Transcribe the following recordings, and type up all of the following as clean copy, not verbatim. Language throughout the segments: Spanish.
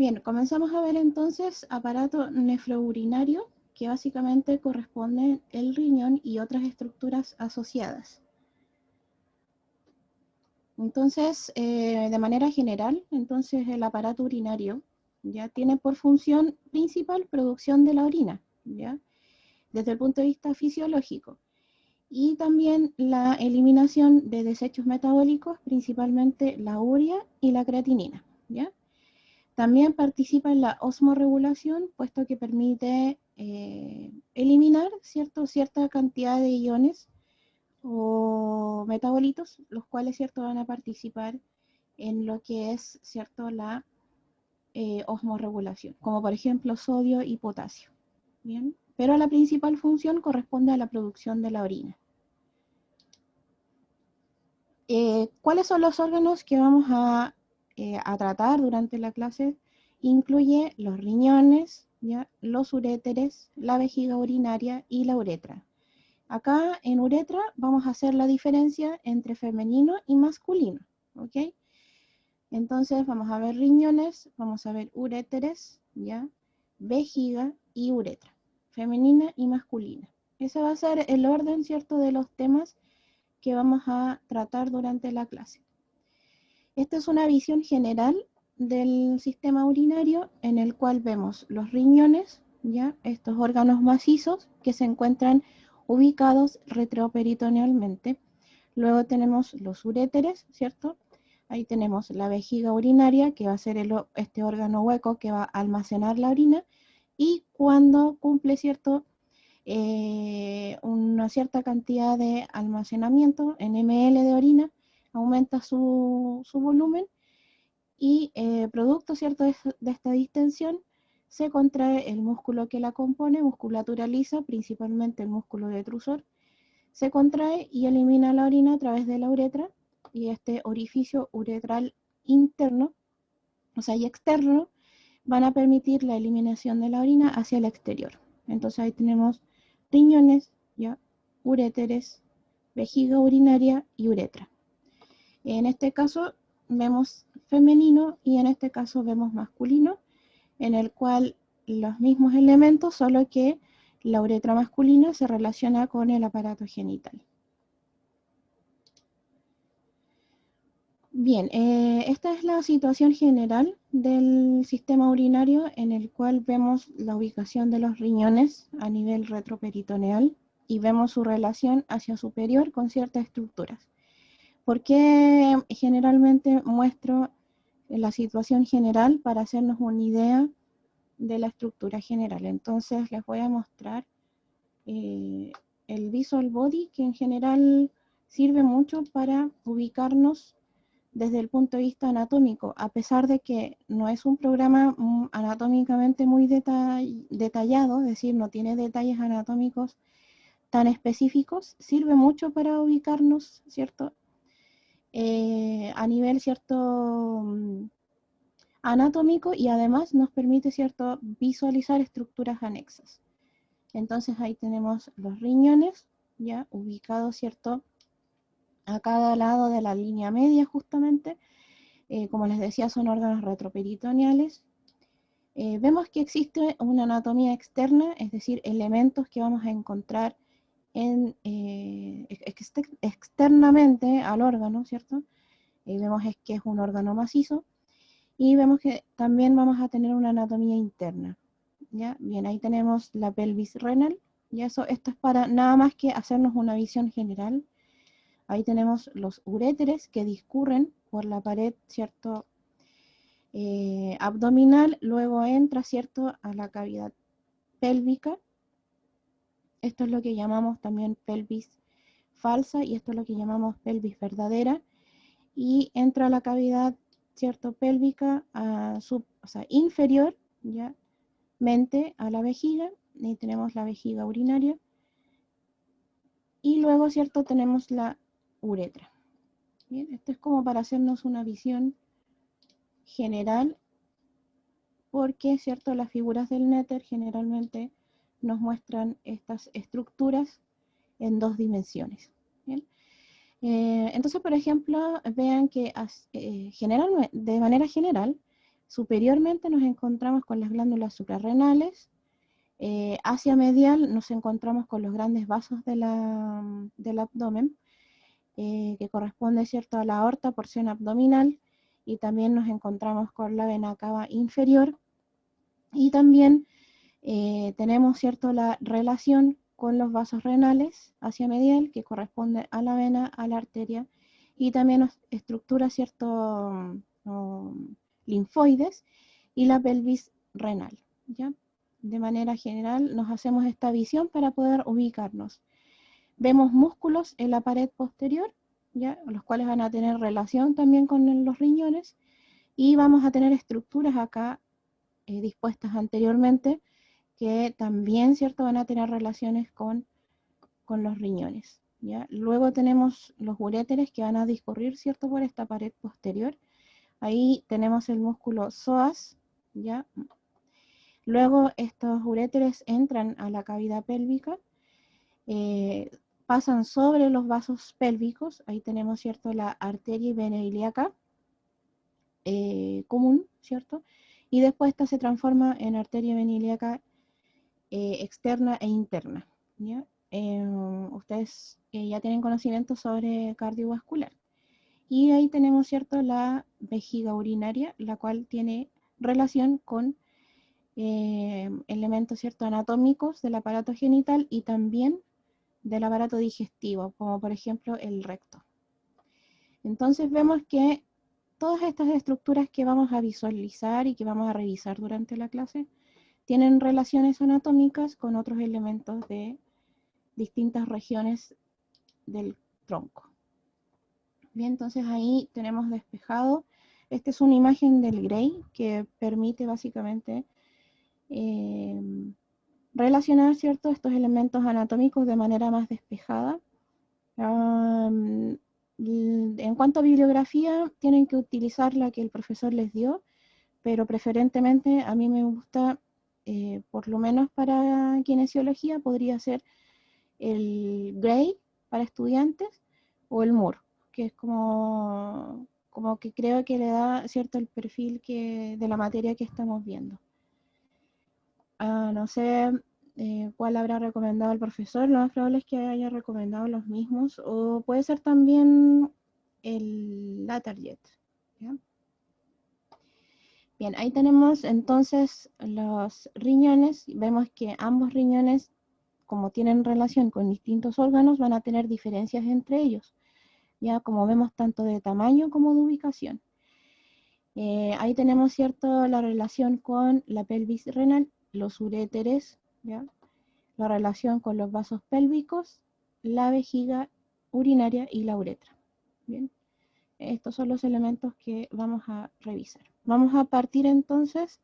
Bien, comenzamos a ver entonces aparato nefrourinario, que básicamente corresponde el riñón y otras estructuras asociadas. Entonces, de manera general, entonces el aparato urinario ya tiene por función principal producción de la orina, ¿ya? Desde el punto de vista fisiológico. Y también la eliminación de desechos metabólicos, principalmente la urea y la creatinina, ¿ya? También participa en la osmorregulación, puesto que permite eliminar cierta cantidad de iones o metabolitos, los cuales van a participar en lo que es la osmorregulación, como por ejemplo sodio y potasio. Bien, pero la principal función corresponde a la producción de la orina. ¿Cuáles son los órganos que vamos a tratar durante la clase? Incluye los riñones, ¿ya? Los uréteres, la vejiga urinaria y la uretra. Acá en uretra vamos a hacer la diferencia entre femenino y masculino, ¿ok? Entonces vamos a ver riñones, vamos a ver uréteres, ¿ya? Vejiga y uretra, femenina y masculina. Ese va a ser el orden, ¿cierto?, de los temas que vamos a tratar durante la clase. Esta es una visión general del sistema urinario en el cual vemos los riñones, ¿ya? Estos órganos macizos que se encuentran ubicados retroperitonealmente. Luego tenemos los uréteres, ¿cierto? Ahí tenemos la vejiga urinaria, que va a ser este órgano hueco que va a almacenar la orina, y cuando cumple, ¿cierto?, una cierta cantidad de almacenamiento en ml de orina, aumenta su volumen y producto, ¿cierto?, de esta distensión se contrae el músculo que la compone, musculatura lisa, principalmente el músculo detrusor, se contrae y elimina la orina a través de la uretra, y este orificio uretral interno, o sea, y externo, van a permitir la eliminación de la orina hacia el exterior. Entonces ahí tenemos riñones, ¿ya?, uréteres, vejiga urinaria y uretra. En este caso vemos femenino y en este caso vemos masculino, en el cual los mismos elementos, solo que la uretra masculina se relaciona con el aparato genital. Bien, esta es la situación general del sistema urinario, en el cual vemos la ubicación de los riñones a nivel retroperitoneal y vemos su relación hacia superior con ciertas estructuras. ¿Por qué generalmente muestro la situación general? Para hacernos una idea de la estructura general. Entonces les voy a mostrar el Visual Body, que en general sirve mucho para ubicarnos desde el punto de vista anatómico, a pesar de que no es un programa anatómicamente muy detallado, es decir, no tiene detalles anatómicos tan específicos, sirve mucho para ubicarnos, ¿cierto?, a nivel, ¿cierto?, anatómico, y además nos permite, ¿cierto?, visualizar estructuras anexas. Entonces ahí tenemos los riñones, ya ubicados, ¿cierto?, a cada lado de la línea media justamente. Como les decía, son órganos retroperitoneales. Vemos que existe una anatomía externa, es decir, elementos que vamos a encontrar externamente al órgano, ¿cierto? Vemos que es un órgano macizo, y vemos que también vamos a tener una anatomía interna, ¿ya? Bien, ahí tenemos la pelvis renal, y esto es para nada más que hacernos una visión general. Ahí tenemos los uréteres que discurren por la pared, ¿cierto?, abdominal, luego entra, ¿cierto?, a la cavidad pélvica. Esto es lo que llamamos también pelvis falsa, y esto es lo que llamamos pelvis verdadera, y entra a la cavidad, ¿cierto?, pélvica, o sea, inferior, ¿ya?, mente a la vejiga, y tenemos la vejiga urinaria, y luego, ¿cierto?, tenemos la uretra. Bien, esto es como para hacernos una visión general, porque, ¿cierto?, las figuras del Netter generalmente nos muestran estas estructuras en 2 dimensiones. ¿Bien? Entonces, por ejemplo, vean que de manera general Superiormente nos encontramos con las glándulas suprarrenales. Hacia medial nos encontramos con los grandes vasos del abdomen, que corresponde, ¿cierto?, a la aorta, porción abdominal, y también nos encontramos con la vena cava inferior, y también tenemos, ¿cierto?, la relación con los vasos renales hacia medial, que corresponde a la vena, a la arteria, y también nos estructura, ¿cierto?, linfoides, y la pelvis renal, ¿ya? De manera general nos hacemos esta visión para poder ubicarnos. Vemos músculos en la pared posterior, ¿ya?, los cuales van a tener relación también con los riñones, y vamos a tener estructuras acá dispuestas anteriormente que también, ¿cierto?, van a tener relaciones con los riñones, ¿ya? Luego tenemos los uréteres que van a discurrir, ¿cierto?, por esta pared posterior. Ahí tenemos el músculo psoas, ¿ya? Luego estos uréteres entran a la cavidad pélvica, pasan sobre los vasos pélvicos. Ahí tenemos, ¿cierto?, la arteria y vena ilíaca común, ¿cierto? Y después esta se transforma en arteria vena ilíaca externa e interna, ¿ya? Ustedes ya tienen conocimiento sobre cardiovascular. Y ahí tenemos, ¿cierto?, la vejiga urinaria, la cual tiene relación con elementos, ¿cierto?, anatómicos del aparato genital y también del aparato digestivo, como por ejemplo el recto. Entonces vemos que todas estas estructuras que vamos a visualizar y que vamos a revisar durante la clase tienen relaciones anatómicas con otros elementos de distintas regiones del tronco. Bien, entonces ahí tenemos despejado. Esta es una imagen del Gray que permite básicamente relacionar, ¿cierto?, estos elementos anatómicos de manera más despejada. En cuanto a bibliografía, tienen que utilizar la que el profesor les dio, pero preferentemente a mí me gusta, por lo menos para kinesiología, podría ser el Gray para estudiantes o el Moore, que es como que creo que le da, ¿cierto?, el perfil de la materia que estamos viendo. No sé cuál habrá recomendado el profesor, lo más probable es que haya recomendado los mismos, o puede ser también el Latarjet, ¿ya? Bien, ahí tenemos entonces los riñones. Vemos que ambos riñones, como tienen relación con distintos órganos, van a tener diferencias entre ellos, ya como vemos tanto de tamaño como de ubicación. Ahí tenemos, ¿cierto?, la relación con la pelvis renal, los uréteres, ¿ya?, la relación con los vasos pélvicos, la vejiga urinaria y la uretra. Bien, estos son los elementos que vamos a revisar. Vamos a partir entonces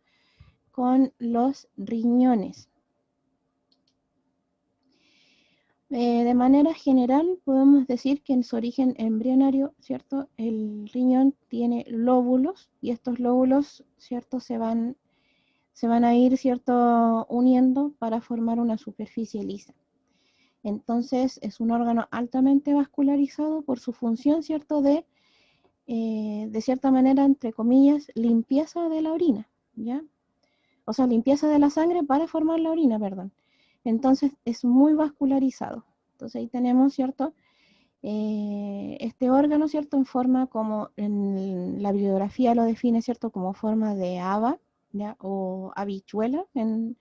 con los riñones. De manera general podemos decir que en su origen embrionario, ¿cierto?, el riñón tiene lóbulos y estos lóbulos, ¿cierto?, se van a ir, ¿cierto?, uniendo para formar una superficie lisa. Entonces es un órgano altamente vascularizado por su función, ¿cierto?, de cierta manera, entre comillas, limpieza de la orina, ¿ya? O sea, limpieza de la sangre para formar la orina, perdón. Entonces es muy vascularizado. Entonces ahí tenemos, ¿cierto?, este órgano, ¿cierto?, en forma como en la bibliografía lo define, ¿cierto?, como forma de haba, ¿ya?, o habichuela en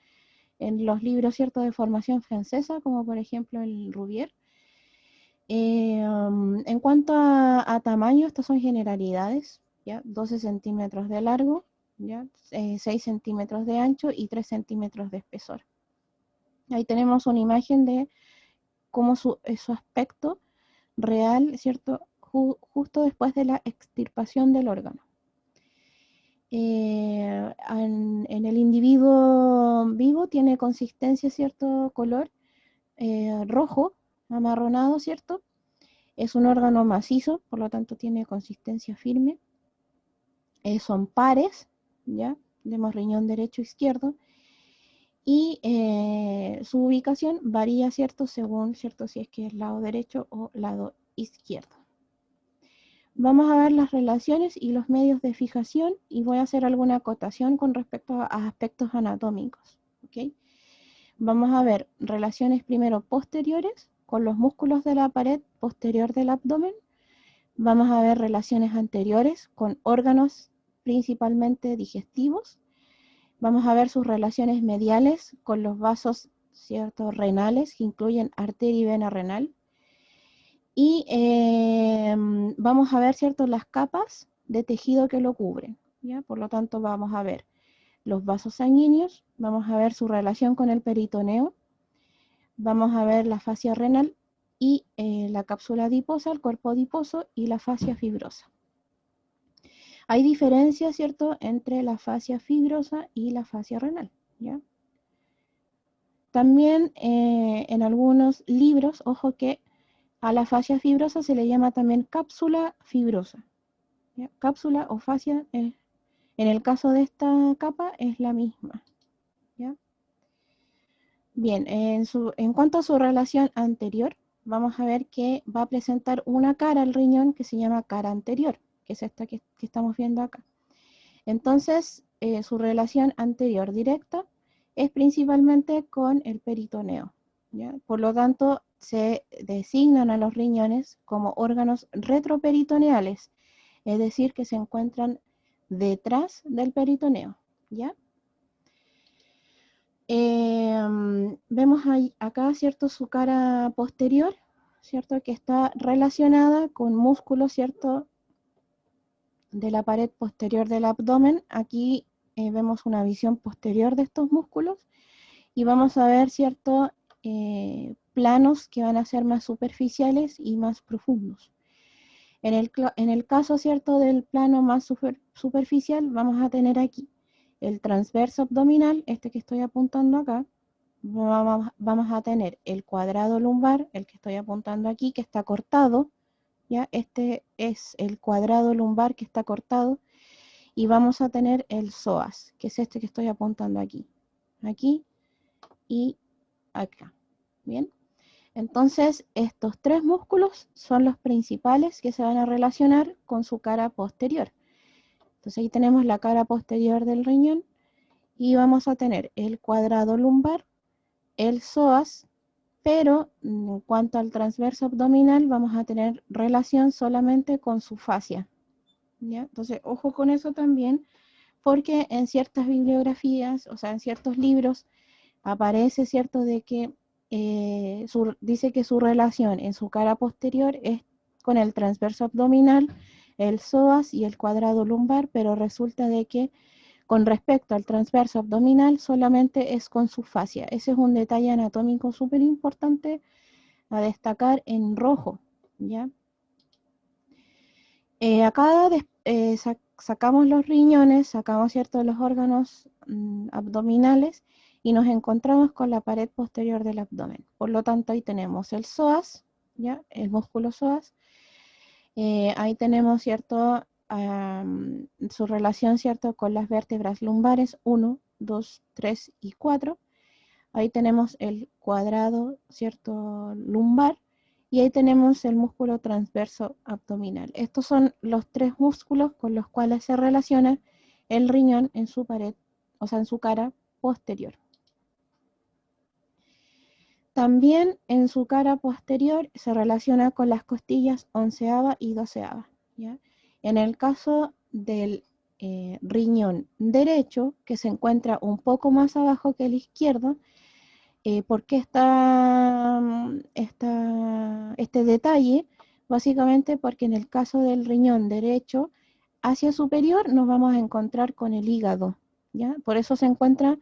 los libros, ¿cierto?, de formación francesa, como por ejemplo el Rouvier. En cuanto a tamaño, estas son generalidades, ¿ya? 12 centímetros de largo, ¿ya? 6 centímetros de ancho y 3 centímetros de espesor. Ahí tenemos una imagen de cómo su aspecto real, ¿cierto?, justo después de la extirpación del órgano. En el individuo vivo tiene consistencia, ¿cierto?, color rojo, amarronado, ¿cierto? Es un órgano macizo, por lo tanto tiene consistencia firme. Son pares, ¿ya? Tenemos riñón derecho e izquierdo. Y su ubicación varía, ¿cierto?, según, ¿cierto?, si es que es lado derecho o lado izquierdo. Vamos a ver las relaciones y los medios de fijación y voy a hacer alguna acotación con respecto a aspectos anatómicos. ¿Ok? Vamos a ver relaciones primero posteriores con los músculos de la pared posterior del abdomen. Vamos a ver relaciones anteriores con órganos principalmente digestivos. Vamos a ver sus relaciones mediales con los vasos, ¿cierto?, renales, que incluyen arteria y vena renal. Y vamos a ver, ¿cierto?, las capas de tejido que lo cubren, ¿ya? Por lo tanto, vamos a ver los vasos sanguíneos, vamos a ver su relación con el peritoneo, vamos a ver la fascia renal y la cápsula adiposa, el cuerpo adiposo y la fascia fibrosa. Hay diferencias, ¿cierto?, entre la fascia fibrosa y la fascia renal, ¿ya? También en algunos libros, ojo que a la fascia fibrosa se le llama también cápsula fibrosa, ¿ya? Cápsula o fascia, en el caso de esta capa, es la misma, ¿ya? Bien, en cuanto a su relación anterior, vamos a ver que va a presentar una cara al riñón que se llama cara anterior, que es esta que estamos viendo acá. Entonces, su relación anterior directa es principalmente con el peritoneo, ¿ya? Por lo tanto, se designan a los riñones como órganos retroperitoneales, es decir, que se encuentran detrás del peritoneo, ¿ya? Vemos ahí, acá, ¿cierto?, su cara posterior, ¿cierto?, que está relacionada con músculos, ¿cierto?, de la pared posterior del abdomen. Aquí vemos una visión posterior de estos músculos y vamos a ver, ¿cierto?, planos que van a ser más superficiales y más profundos. En el caso, ¿cierto?, del plano más superficial, vamos a tener aquí el transverso abdominal, este que estoy apuntando acá. Vamos a tener el cuadrado lumbar, el que estoy apuntando aquí, que está cortado, ¿ya? Este es el cuadrado lumbar que está cortado. Y vamos a tener el psoas, que es este que estoy apuntando aquí. Aquí y acá. Bien. Entonces, estos tres músculos son los principales que se van a relacionar con su cara posterior. Entonces, ahí tenemos la cara posterior del riñón y vamos a tener el cuadrado lumbar, el psoas, pero en cuanto al transverso abdominal vamos a tener relación solamente con su fascia, ¿ya? Entonces, ojo con eso también, porque en ciertas bibliografías, o sea, en ciertos libros, aparece, ¿cierto?, de que dice que su relación en su cara posterior es con el transverso abdominal, el psoas y el cuadrado lumbar, pero resulta de que con respecto al transverso abdominal solamente es con su fascia. Ese es un detalle anatómico súper importante a destacar en rojo, ¿ya? Acá sacamos los riñones, sacamos, ¿cierto?, los órganos abdominales y nos encontramos con la pared posterior del abdomen. Por lo tanto, ahí tenemos el psoas, ¿ya?, el músculo psoas. Ahí tenemos, ¿cierto?, su relación, ¿cierto?, con las vértebras lumbares 1, 2, 3 y 4. Ahí tenemos el cuadrado, ¿cierto?, lumbar. Y ahí tenemos el músculo transverso abdominal. Estos son los tres músculos con los cuales se relaciona el riñón en su pared, o sea, en su cara posterior. También en su cara posterior se relaciona con las costillas onceava y doceava, ¿ya? En el caso del riñón derecho, que se encuentra un poco más abajo que el izquierdo, ¿por qué este detalle? Básicamente porque en el caso del riñón derecho, hacia superior nos vamos a encontrar con el hígado, ¿ya? Por eso se encuentra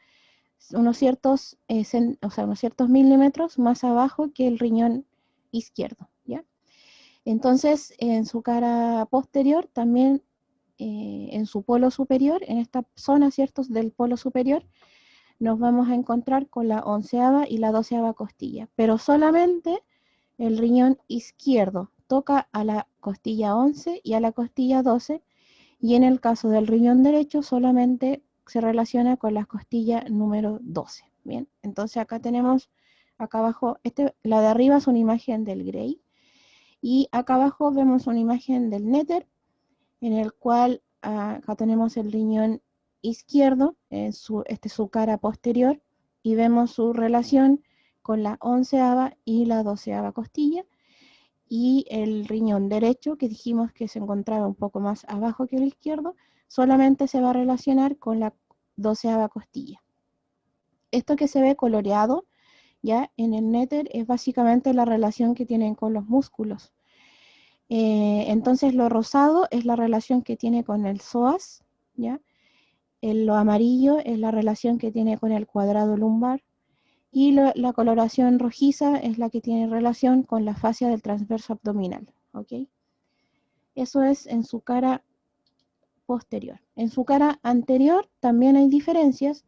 unos ciertos, unos ciertos milímetros más abajo que el riñón izquierdo, ¿ya? Entonces, en su cara posterior, también en su polo superior, en esta zona, ¿cierto?, del polo superior, nos vamos a encontrar con la onceava y la doceava costilla, pero solamente el riñón izquierdo toca a la costilla 11 y a la costilla 12, y en el caso del riñón derecho solamente se relaciona con la costilla número 12. Bien, entonces acá tenemos, acá abajo, la de arriba es una imagen del Gray, Y acá abajo vemos una imagen del néter, en el cual acá tenemos el riñón izquierdo, este es su cara posterior, y vemos su relación con la 11ª y la 12ª costilla, y el riñón derecho, que dijimos que se encontraba un poco más abajo que el izquierdo, solamente se va a relacionar con la 12ª costilla. Esto que se ve coloreado ya en el néter es básicamente la relación que tienen con los músculos. Entonces lo rosado es la relación que tiene con el psoas, ¿ya? Lo amarillo es la relación que tiene con el cuadrado lumbar, y la coloración rojiza es la que tiene relación con la fascia del transverso abdominal, ¿ok? Eso es en su cara posterior. En su cara anterior también hay diferencias.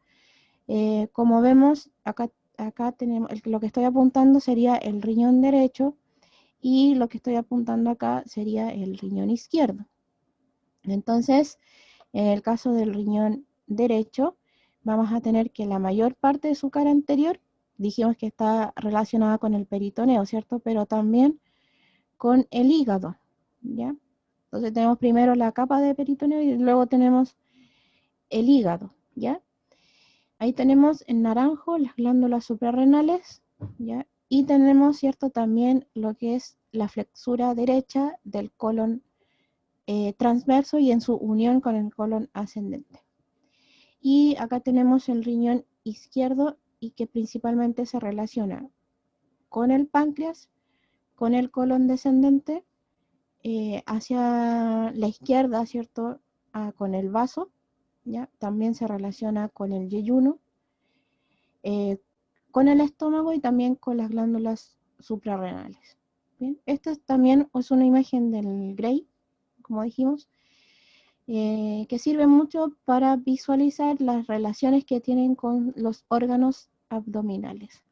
Como vemos, acá tenemos, lo que estoy apuntando sería el riñón derecho, y lo que estoy apuntando acá sería el riñón izquierdo. Entonces, en el caso del riñón derecho, vamos a tener que la mayor parte de su cara anterior, dijimos que está relacionada con el peritoneo, ¿cierto? Pero también con el hígado, ¿ya? Entonces tenemos primero la capa de peritoneo y luego tenemos el hígado, ¿ya? Ahí tenemos en naranjo las glándulas suprarrenales, ¿ya? Y tenemos, ¿cierto? También lo que es la flexura derecha del colon transverso y en su unión con el colon ascendente. Y acá tenemos el riñón izquierdo, y que principalmente se relaciona con el páncreas, con el colon descendente, hacia la izquierda, ¿cierto? Con el vaso, ¿ya? También se relaciona con el yeyuno, con el estómago y también con las glándulas suprarrenales. Bien, esta también es una imagen del Gray, como dijimos, que sirve mucho para visualizar las relaciones que tienen con los órganos abdominales.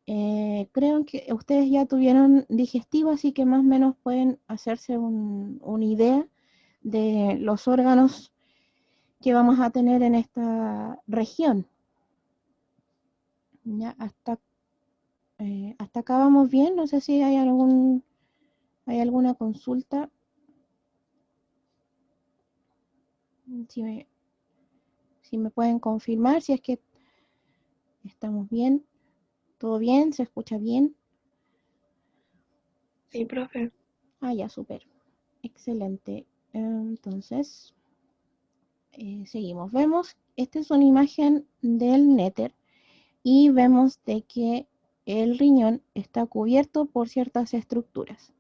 Creo que ustedes ya tuvieron digestivo, así que más o menos pueden hacerse una idea de los órganos que vamos a tener en esta región. ¿Ya? Hasta acá vamos bien, no sé si hay alguna consulta. Si me pueden confirmar si es que estamos bien, todo bien, se escucha bien. Sí, profe. Ya, súper, excelente. Entonces, seguimos. Vemos, esta es una imagen del néter, y vemos de que el riñón está cubierto por ciertas estructuras.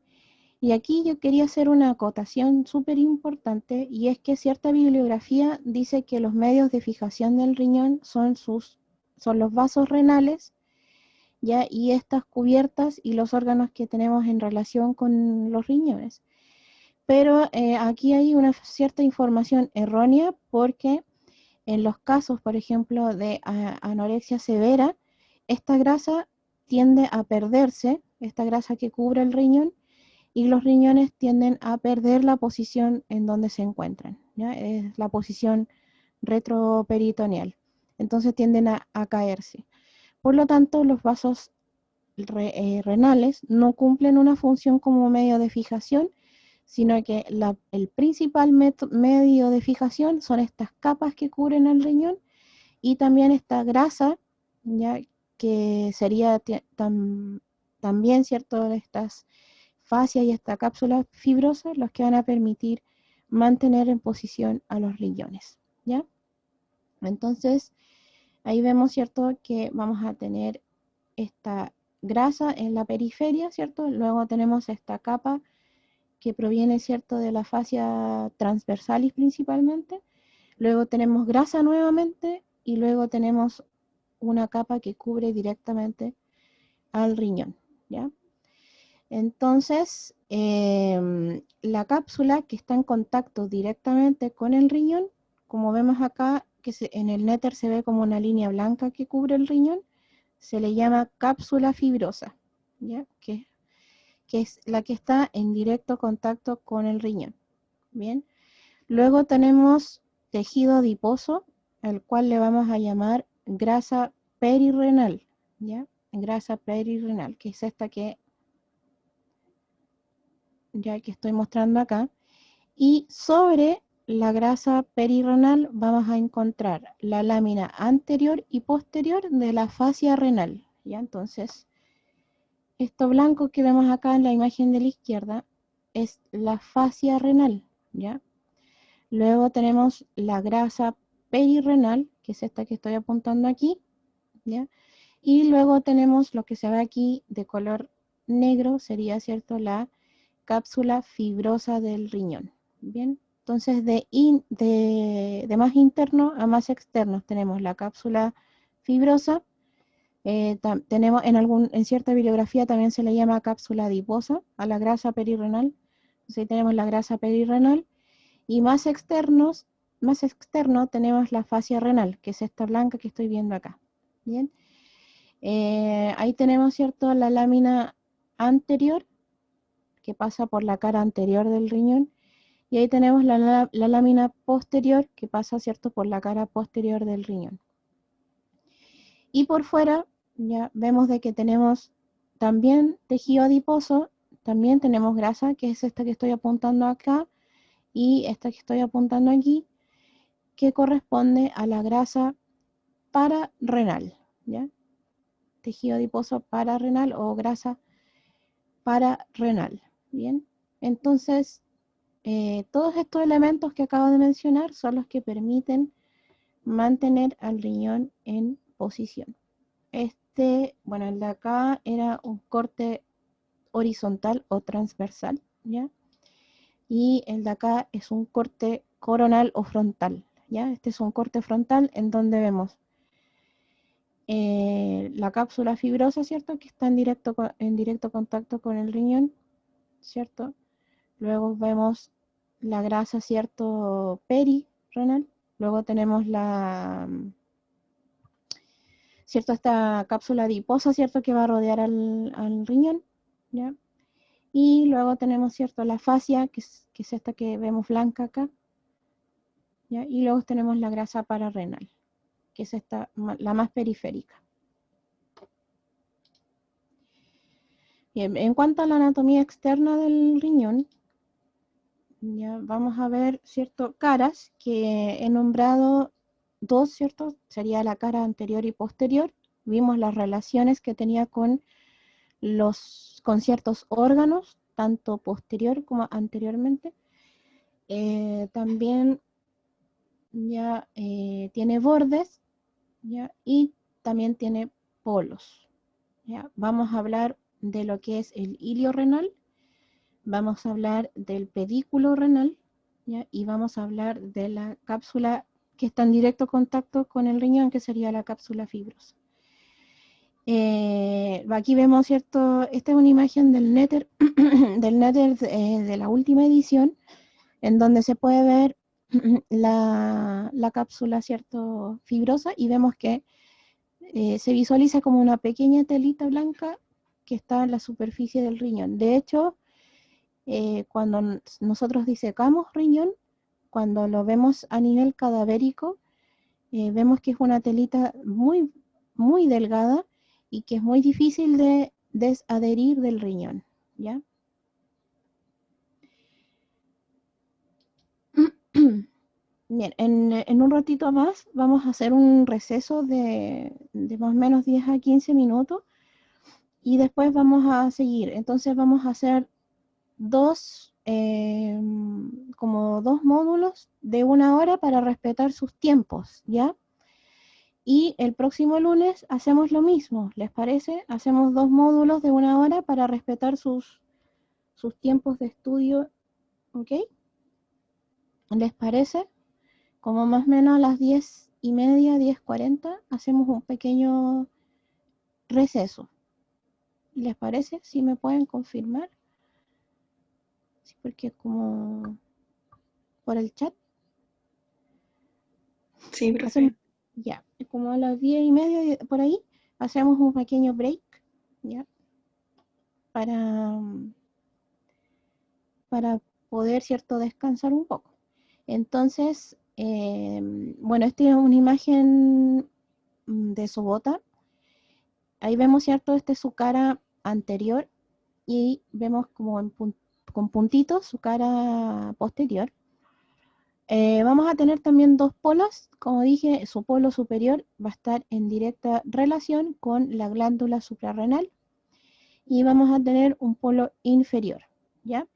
Y aquí yo quería hacer una acotación súper importante, y es que cierta bibliografía dice que los medios de fijación del riñón son los vasos renales, ¿ya? Y estas cubiertas y los órganos que tenemos en relación con los riñones. Pero aquí hay una cierta información errónea, porque en los casos, por ejemplo, de anorexia severa, esta grasa tiende a perderse, esta grasa que cubre el riñón, y los riñones tienden a perder la posición en donde se encuentran, ¿ya? Es la posición retroperitoneal. Entonces tienden a caerse. Por lo tanto, los vasos renales no cumplen una función como medio de fijación, sino que el principal medio de fijación son estas capas que cubren el riñón, y también esta grasa, ya que sería también, ¿cierto?, estas fascias y esta cápsula fibrosa, los que van a permitir mantener en posición a los riñones, ¿ya? Entonces, ahí vemos, ¿cierto?, que vamos a tener esta grasa en la periferia, ¿cierto? Luego tenemos esta capa que proviene, ¿cierto?, de la fascia transversalis principalmente. Luego tenemos grasa nuevamente, y luego tenemos una capa que cubre directamente al riñón, ¿ya? Entonces, la cápsula que está en contacto directamente con el riñón, como vemos acá, que en el néter se ve como una línea blanca que cubre el riñón, se le llama cápsula fibrosa, ¿ya? Que es la que está en directo contacto con el riñón. Bien. Luego tenemos tejido adiposo, al cual le vamos a llamar grasa perirrenal, ¿ya? Grasa perirrenal, que es esta que ya que estoy mostrando acá, y sobre la grasa perirrenal vamos a encontrar la lámina anterior y posterior de la fascia renal, ¿ya? Entonces, esto blanco que vemos acá en la imagen de la izquierda es la fascia renal, ¿ya? Luego tenemos la grasa perirrenal, que es esta que estoy apuntando aquí, ¿ya? Y luego tenemos lo que se ve aquí de color negro, sería, ¿cierto?, la cápsula fibrosa del riñón, ¿bien? Entonces, de más interno a más externo tenemos la cápsula fibrosa, tenemos en cierta bibliografía también se le llama cápsula adiposa a la grasa perirrenal. Entonces ahí tenemos la grasa perirrenal y más externo tenemos la fascia renal, que es esta blanca que estoy viendo acá. Bien, ahí tenemos, ¿cierto?, la lámina anterior que pasa por la cara anterior del riñón y ahí tenemos la lámina posterior que pasa, ¿cierto?, por la cara posterior del riñón. Y por fuera ya vemos de que tenemos también tejido adiposo, también tenemos grasa, que es esta que estoy apuntando acá, y esta que estoy apuntando aquí, que corresponde a la grasa pararrenal, ¿ya? Tejido adiposo pararrenal o grasa pararrenal, ¿bien? Entonces, todos estos elementos que acabo de mencionar son los que permiten mantener al riñón en posición. Bueno, el de acá era un corte horizontal o transversal, ¿ya? Y el de acá es un corte coronal o frontal, ¿ya? Este es un corte frontal en donde vemos la cápsula fibrosa, ¿cierto?, que está en directo contacto con el riñón, ¿cierto? Luego vemos la grasa, ¿cierto?, perirrenal. Luego tenemos ¿cierto?, esta cápsula adiposa, ¿cierto?, que va a rodear al riñón, ¿ya? Y luego tenemos, ¿cierto?, la fascia, que es esta que vemos blanca acá, ¿ya? Y luego tenemos la grasa pararrenal, que es esta, la más periférica. Bien, en cuanto a la anatomía externa del riñón, ya vamos a ver, ¿cierto?, caras, que he nombrado dos, ¿cierto? Sería la cara anterior y posterior. Vimos las relaciones que tenía con ciertos órganos, tanto posterior como anteriormente. También ya tiene bordes, ¿ya? Y también tiene polos, ¿ya? Vamos a hablar de lo que es el hilio renal, vamos a hablar del pedículo renal, ¿ya? Y vamos a hablar de la cápsula que está en directo contacto con el riñón, que sería la cápsula fibrosa. Aquí vemos, ¿cierto? Esta es una imagen del Netter, del Netter de la última edición, en donde se puede ver la cápsula, ¿cierto?, fibrosa, y vemos que se visualiza como una pequeña telita blanca que está en la superficie del riñón. De hecho, cuando nosotros disecamos riñón, cuando lo vemos a nivel cadavérico, vemos que es una telita muy, muy delgada y que es muy difícil de desadherir del riñón, ¿ya? Bien, en un ratito más vamos a hacer un receso de más o menos 10 a 15 minutos y después vamos a seguir. Entonces vamos a hacer como dos módulos de 1 hora para respetar sus tiempos, ¿ya? Y el próximo lunes hacemos lo mismo, ¿les parece? Hacemos 2 módulos de 1 hora para respetar sus tiempos de estudio, ¿ok? ¿Les parece? Como más o menos a las 10:30, 10:40, hacemos un pequeño receso. ¿Les parece? ¿Sí me pueden confirmar? Sí, porque como por el chat. Sí, profe. Ya, como a las 10:30 por ahí, hacemos un pequeño break, ¿ya? Para poder, ¿cierto?, descansar un poco. Entonces, bueno, esta es una imagen de su bota. Ahí vemos, ¿cierto? Esta es su cara anterior y vemos como con puntitos, su cara posterior. Vamos a tener también dos polos, como dije, su polo superior va a estar en directa relación con la glándula suprarrenal y vamos a tener un polo inferior, ¿ya?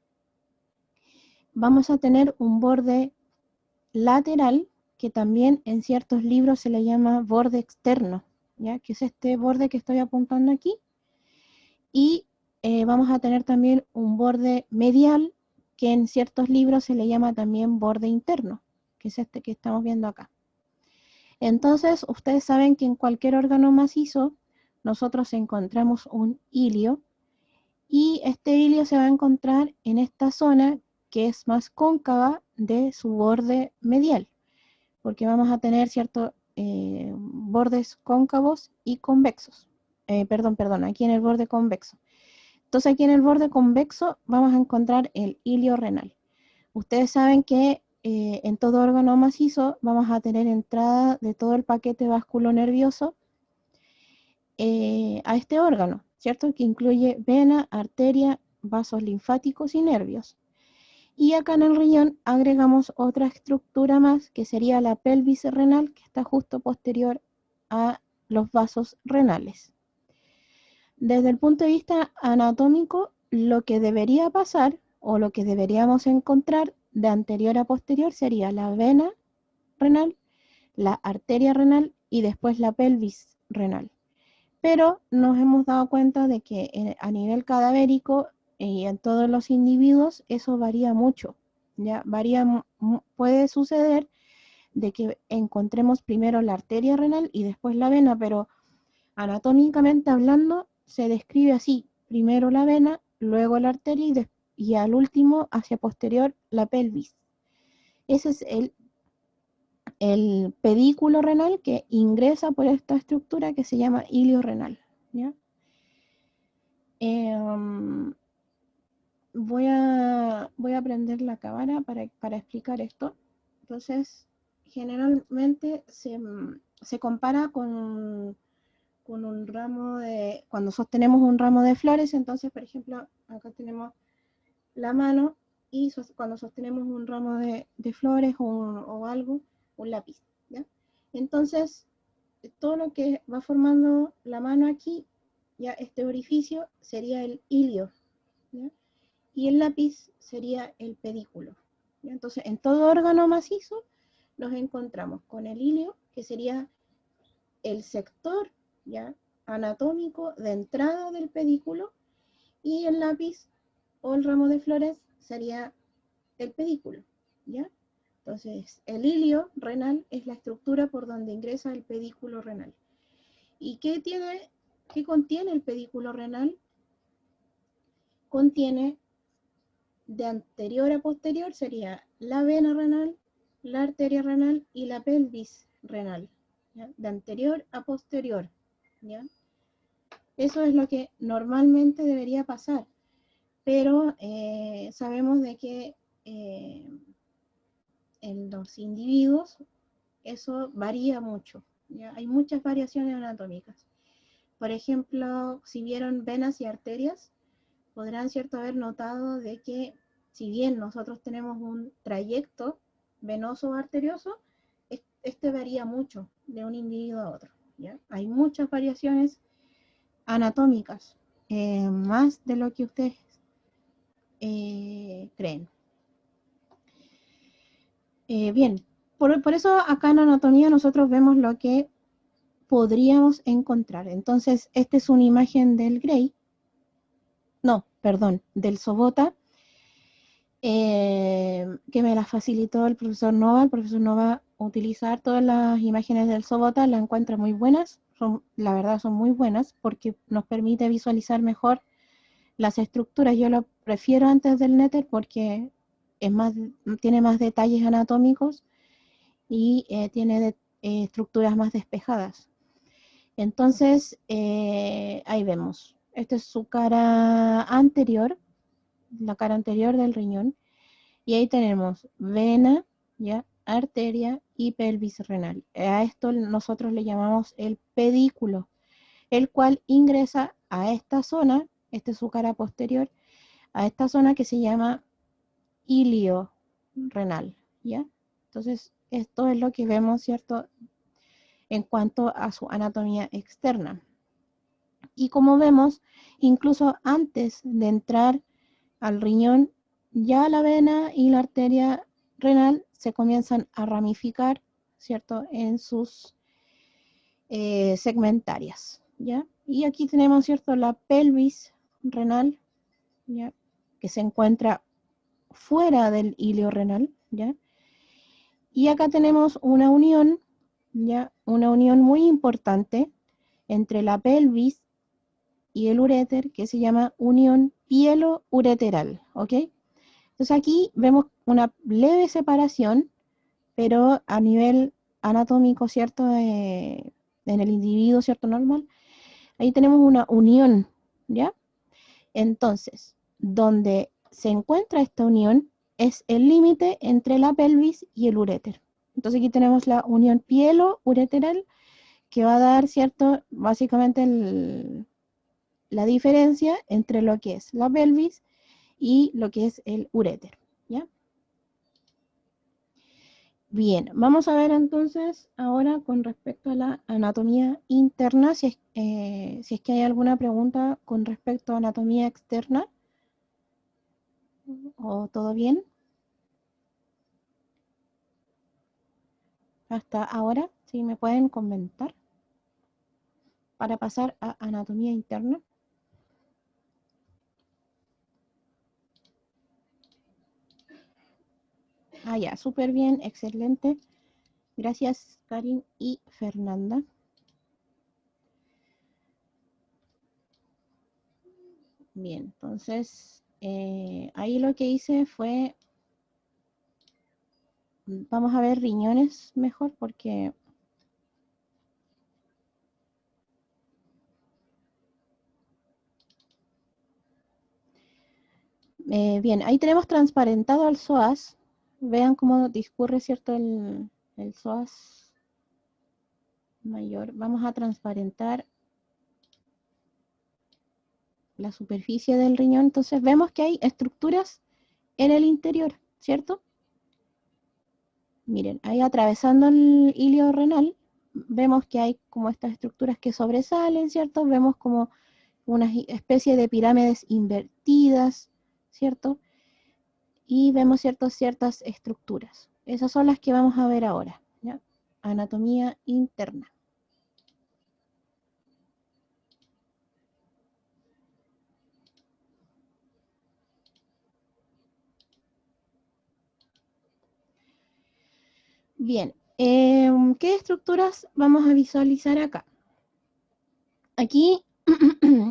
Vamos a tener un borde lateral, que también en ciertos libros se le llama borde externo, ¿ya? Que es este borde que estoy apuntando aquí. Y vamos a tener también un borde medial, que en ciertos libros se le llama también borde interno, que es este que estamos viendo acá. Entonces, ustedes saben que en cualquier órgano macizo, nosotros encontramos un hilio, y este hilio se va a encontrar en esta zona que es más cóncava de su borde medial, porque vamos a tener ciertos bordes cóncavos y convexos. Perdón, aquí en el borde convexo. Entonces aquí en el borde convexo vamos a encontrar el hilio renal. Ustedes saben que en todo órgano macizo vamos a tener entrada de todo el paquete vasculonervioso a este órgano, ¿cierto? Que incluye vena, arteria, vasos linfáticos y nervios. Y acá en el riñón agregamos otra estructura más, que sería la pelvis renal, que está justo posterior a los vasos renales. Desde el punto de vista anatómico, lo que debería pasar o lo que deberíamos encontrar de anterior a posterior sería la vena renal, la arteria renal y después la pelvis renal. Pero nos hemos dado cuenta de que a nivel cadavérico y en todos los individuos eso varía mucho. Ya puede suceder de que encontremos primero la arteria renal y después la vena, pero anatómicamente hablando se describe así: primero la vena, luego la arteria y al último, hacia posterior, la pelvis. Ese es el pedículo renal que ingresa por esta estructura que se llama hilio renal, ¿ya? Voy a prender la cámara para explicar esto. Entonces, generalmente se compara con un ramo de, cuando sostenemos un ramo de flores. Entonces, por ejemplo, acá tenemos la mano y cuando sostenemos un ramo de flores o algo, un lápiz, ¿ya? Entonces, todo lo que va formando la mano aquí, ya este orificio sería el hilio, ¿ya? Y el lápiz sería el pedículo, ¿ya? Entonces, en todo órgano macizo nos encontramos con el hilio, que sería el sector, ¿ya?, anatómico de entrada del pedículo, y el lápiz o el ramo de flores sería el pedículo, ¿ya? Entonces, el hilio renal es la estructura por donde ingresa el pedículo renal. ¿Y qué contiene el pedículo renal? Contiene, de anterior a posterior, sería la vena renal, la arteria renal y la pelvis renal, ¿ya? De anterior a posterior, ¿ya? Eso es lo que normalmente debería pasar, pero sabemos de que en los individuos eso varía mucho, ¿ya? Hay muchas variaciones anatómicas. Por ejemplo, si vieron venas y arterias, podrán, cierto, haber notado de que si bien nosotros tenemos un trayecto venoso o arterioso, este varía mucho de un individuo a otro, ¿ya? Hay muchas variaciones anatómicas, más de lo que ustedes creen. Bien, por eso acá en anatomía nosotros vemos lo que podríamos encontrar. Entonces, esta es una imagen del Gray, del Sobota, que me la facilitó el profesor Nova. El profesor Nova utiliza todas las imágenes del Sobota, las encuentra muy buenas, la verdad son muy buenas, porque nos permite visualizar mejor las estructuras. Yo lo prefiero antes del Netter porque tiene más detalles anatómicos y tiene estructuras más despejadas. Entonces, ahí vemos. Esta es su cara anterior, la cara anterior del riñón. Y ahí tenemos vena, ¿ya?, arteria y pelvis renal. A esto nosotros le llamamos el pedículo, el cual ingresa a esta zona, esta es su cara posterior, a esta zona que se llama ilio-renal, ¿ya? Entonces, esto es lo que vemos, ¿cierto?, en cuanto a su anatomía externa. Y como vemos, incluso antes de entrar al riñón, ya la vena y la arteria renal se comienzan a ramificar, ¿cierto?, en sus segmentarias, ¿ya? Y aquí tenemos, ¿cierto?, la pelvis renal, ¿ya?, que se encuentra fuera del ilio renal, ¿ya? Y acá tenemos una unión, ¿ya?, una unión muy importante entre la pelvis y el uréter, que se llama unión pielo-ureteral, ¿ok? Entonces aquí vemos una leve separación, pero a nivel anatómico, ¿cierto?, en el individuo, ¿cierto?, normal, ahí tenemos una unión, ¿ya? Entonces, donde se encuentra esta unión es el límite entre la pelvis y el uréter. Entonces aquí tenemos la unión pielo-ureteral que va a dar, ¿cierto?, básicamente la diferencia entre lo que es la pelvis y lo que es el uréter, ¿ya? Bien, vamos a ver entonces ahora con respecto a la anatomía interna, si es que hay alguna pregunta con respecto a anatomía externa, o todo bien hasta ahora, si me pueden comentar para pasar a anatomía interna. Ah, ya, súper bien, excelente. Gracias, Karin y Fernanda. Bien, entonces ahí lo que hice fue, vamos a ver riñones mejor porque bien, ahí tenemos transparentado el psoas. Vean cómo discurre, ¿cierto?, el psoas mayor. Vamos a transparentar la superficie del riñón. Entonces vemos que hay estructuras en el interior, ¿cierto? Miren, ahí atravesando el ilio renal, vemos que hay como estas estructuras que sobresalen, ¿cierto? Vemos como una especie de pirámides invertidas, ¿cierto? Y vemos ciertas estructuras. Esas son las que vamos a ver ahora, ¿ya? Anatomía interna. Bien, ¿qué estructuras vamos a visualizar acá? Aquí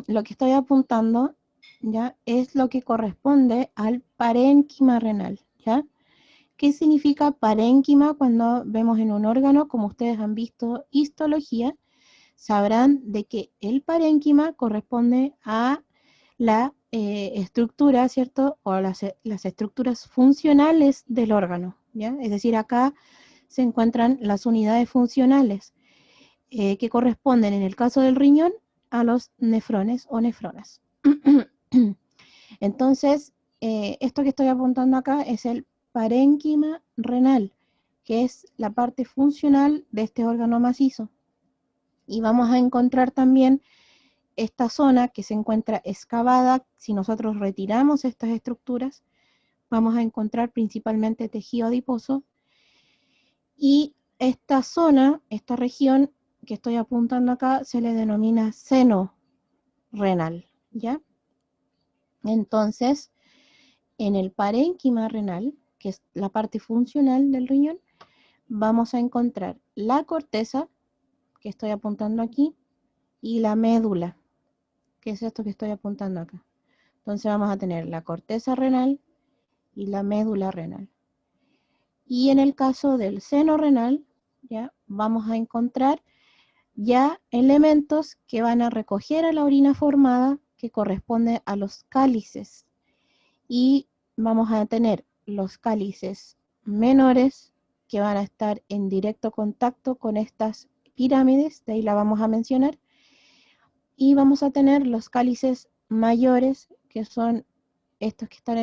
lo que estoy apuntando, ¿ya?, es lo que corresponde al parénquima renal, ¿ya? ¿Qué significa parénquima? Cuando vemos en un órgano, como ustedes han visto histología, sabrán de que el parénquima corresponde a la estructura, ¿cierto? O las estructuras funcionales del órgano, ¿ya? Es decir, acá se encuentran las unidades funcionales que corresponden, en el caso del riñón, a los nefrones o nefronas. Entonces, esto que estoy apuntando acá es el parénquima renal, que es la parte funcional de este órgano macizo. Y vamos a encontrar también esta zona que se encuentra excavada. Si nosotros retiramos estas estructuras, vamos a encontrar principalmente tejido adiposo. Y esta zona, esta región que estoy apuntando acá, se le denomina seno renal, ¿ya? Entonces, en el parénquima renal, que es la parte funcional del riñón, vamos a encontrar la corteza, que estoy apuntando aquí, y la médula, que es esto que estoy apuntando acá. Entonces vamos a tener la corteza renal y la médula renal. Y en el caso del seno renal, ya vamos a encontrar ya elementos que van a recoger a la orina formada, que corresponde a los cálices. Y vamos a tener los cálices menores, que van a estar en directo contacto con estas pirámides, de ahí la vamos a mencionar, y vamos a tener los cálices mayores, que son estos que están,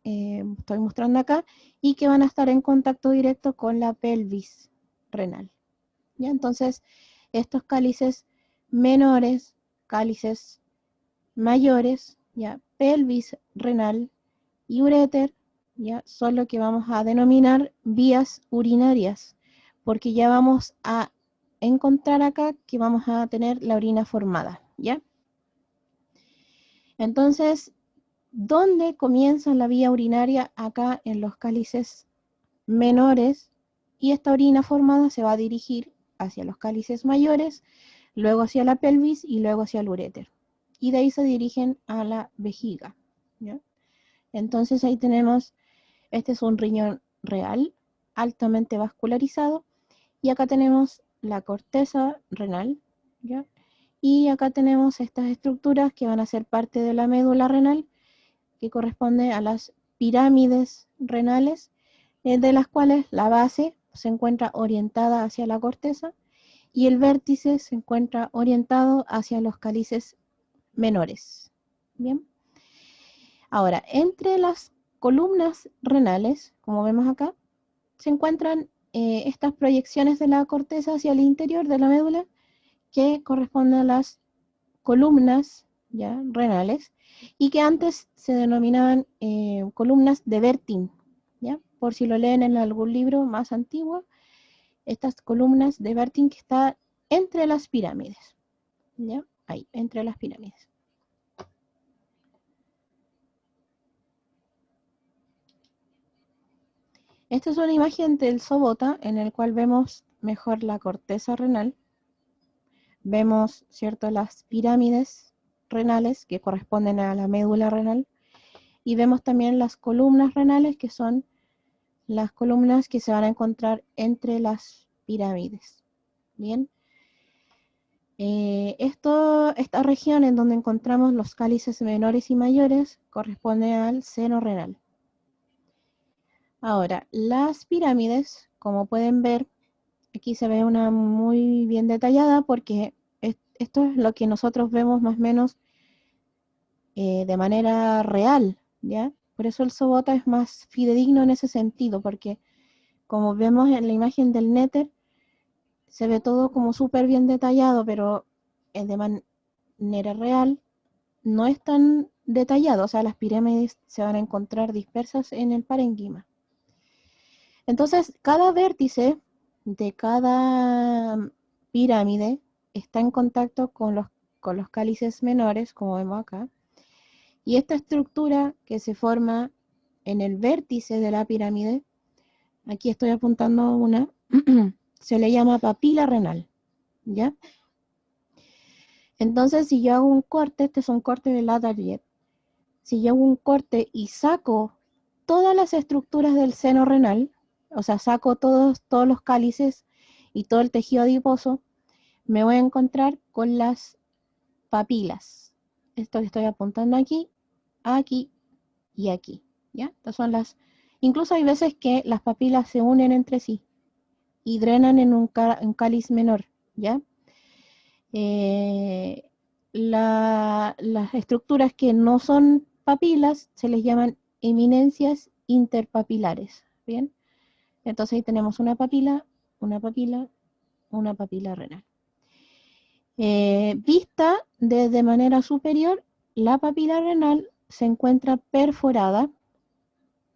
estoy mostrando acá, y que van a estar en contacto directo con la pelvis renal. ¿Ya? Entonces, estos cálices menores, cálices mayores, ¿ya? Pelvis renal y uréter, ¿ya? Son lo que vamos a denominar vías urinarias, porque ya vamos a encontrar acá que vamos a tener la orina formada, ¿ya? Entonces, ¿dónde comienza la vía urinaria? Acá en los cálices menores, y esta orina formada se va a dirigir hacia los cálices mayores, luego hacia la pelvis y luego hacia el uréter. Y de ahí se dirigen a la vejiga, ¿ya? Entonces ahí tenemos, este es un riñón real, altamente vascularizado, y acá tenemos la corteza renal, ¿ya? Y acá tenemos estas estructuras que van a ser parte de la médula renal, que corresponde a las pirámides renales, de las cuales la base se encuentra orientada hacia la corteza y el vértice se encuentra orientado hacia los cálices menores. Bien. Ahora, entre las columnas renales, como vemos acá, se encuentran estas proyecciones de la corteza hacia el interior de la médula, que corresponden a las columnas, ¿ya?, renales, y que antes se denominaban columnas de Bertin, ¿ya? Por si lo leen en algún libro más antiguo, estas columnas de Bertin que está entre las pirámides, ¿ya? Ahí, entre las pirámides. Esta es una imagen del Sobota en el cual vemos mejor la corteza renal. Vemos, ¿cierto?, las pirámides renales que corresponden a la médula renal. Y vemos también las columnas renales, que son las columnas que se van a encontrar entre las pirámides. Bien. Esta región en donde encontramos los cálices menores y mayores corresponde al seno renal. Ahora, las pirámides, como pueden ver, aquí se ve una muy bien detallada porque esto es lo que nosotros vemos más o menos de manera real, ¿ya? Por eso el Sobota es más fidedigno en ese sentido, porque como vemos en la imagen del Néter, se ve todo como súper bien detallado, pero de manera real no es tan detallado, o sea, las pirámides se van a encontrar dispersas en el parénquima. Entonces, cada vértice de cada pirámide está en contacto con los cálices menores, como vemos acá, y esta estructura que se forma en el vértice de la pirámide, aquí estoy apuntando una, se le llama papila renal, ¿ya? Entonces, si yo hago un corte, este es un corte de Latarjet, si yo hago un corte y saco todas las estructuras del seno renal, o sea, saco todos los cálices y todo el tejido adiposo, me voy a encontrar con las papilas. Esto que estoy apuntando aquí, aquí y aquí, ¿ya? Estas son las... Incluso hay veces que las papilas se unen entre sí y drenan en un cáliz menor, ¿ya? Las estructuras que no son papilas se les llaman eminencias interpapilares, ¿bien? Entonces ahí tenemos una papila, una papila, una papila renal. Vista desde manera superior, la papila renal se encuentra perforada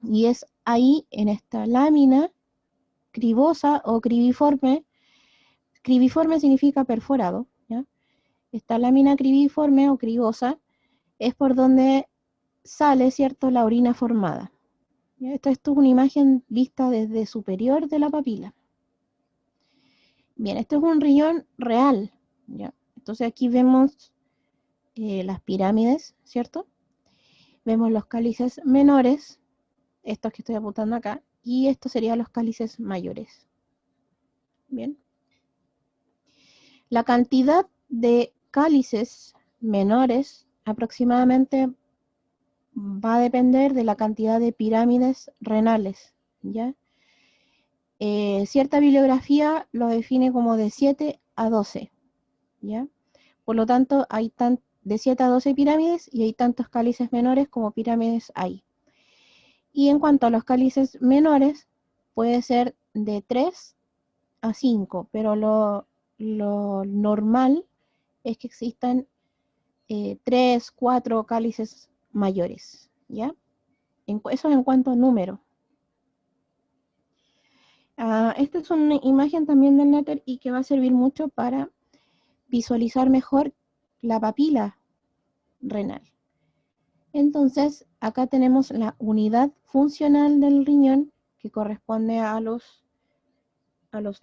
y es ahí en esta lámina cribosa o cribiforme. Cribiforme significa perforado, ¿ya? Esta lámina cribiforme o cribosa es por donde sale, ¿cierto?, la orina formada. Esto es una imagen vista desde superior de la papila. Bien, esto es un riñón real, ¿ya? Entonces aquí vemos las pirámides, ¿cierto? Vemos los cálices menores, estos que estoy apuntando acá, y estos serían los cálices mayores. Bien. La cantidad de cálices menores aproximadamente va a depender de la cantidad de pirámides renales, ¿ya? Cierta bibliografía lo define como de 7 a 12, ¿ya? Por lo tanto, hay de 7 a 12 pirámides y hay tantos cálices menores como pirámides hay. Y en cuanto a los cálices menores, puede ser de 3 a 5, pero lo normal es que existan 3, 4 cálices mayores, ¿ya? Eso en cuanto a número. Esta es una imagen también del néter y que va a servir mucho para visualizar mejor la papila renal. Entonces, acá tenemos la unidad funcional del riñón que corresponde a los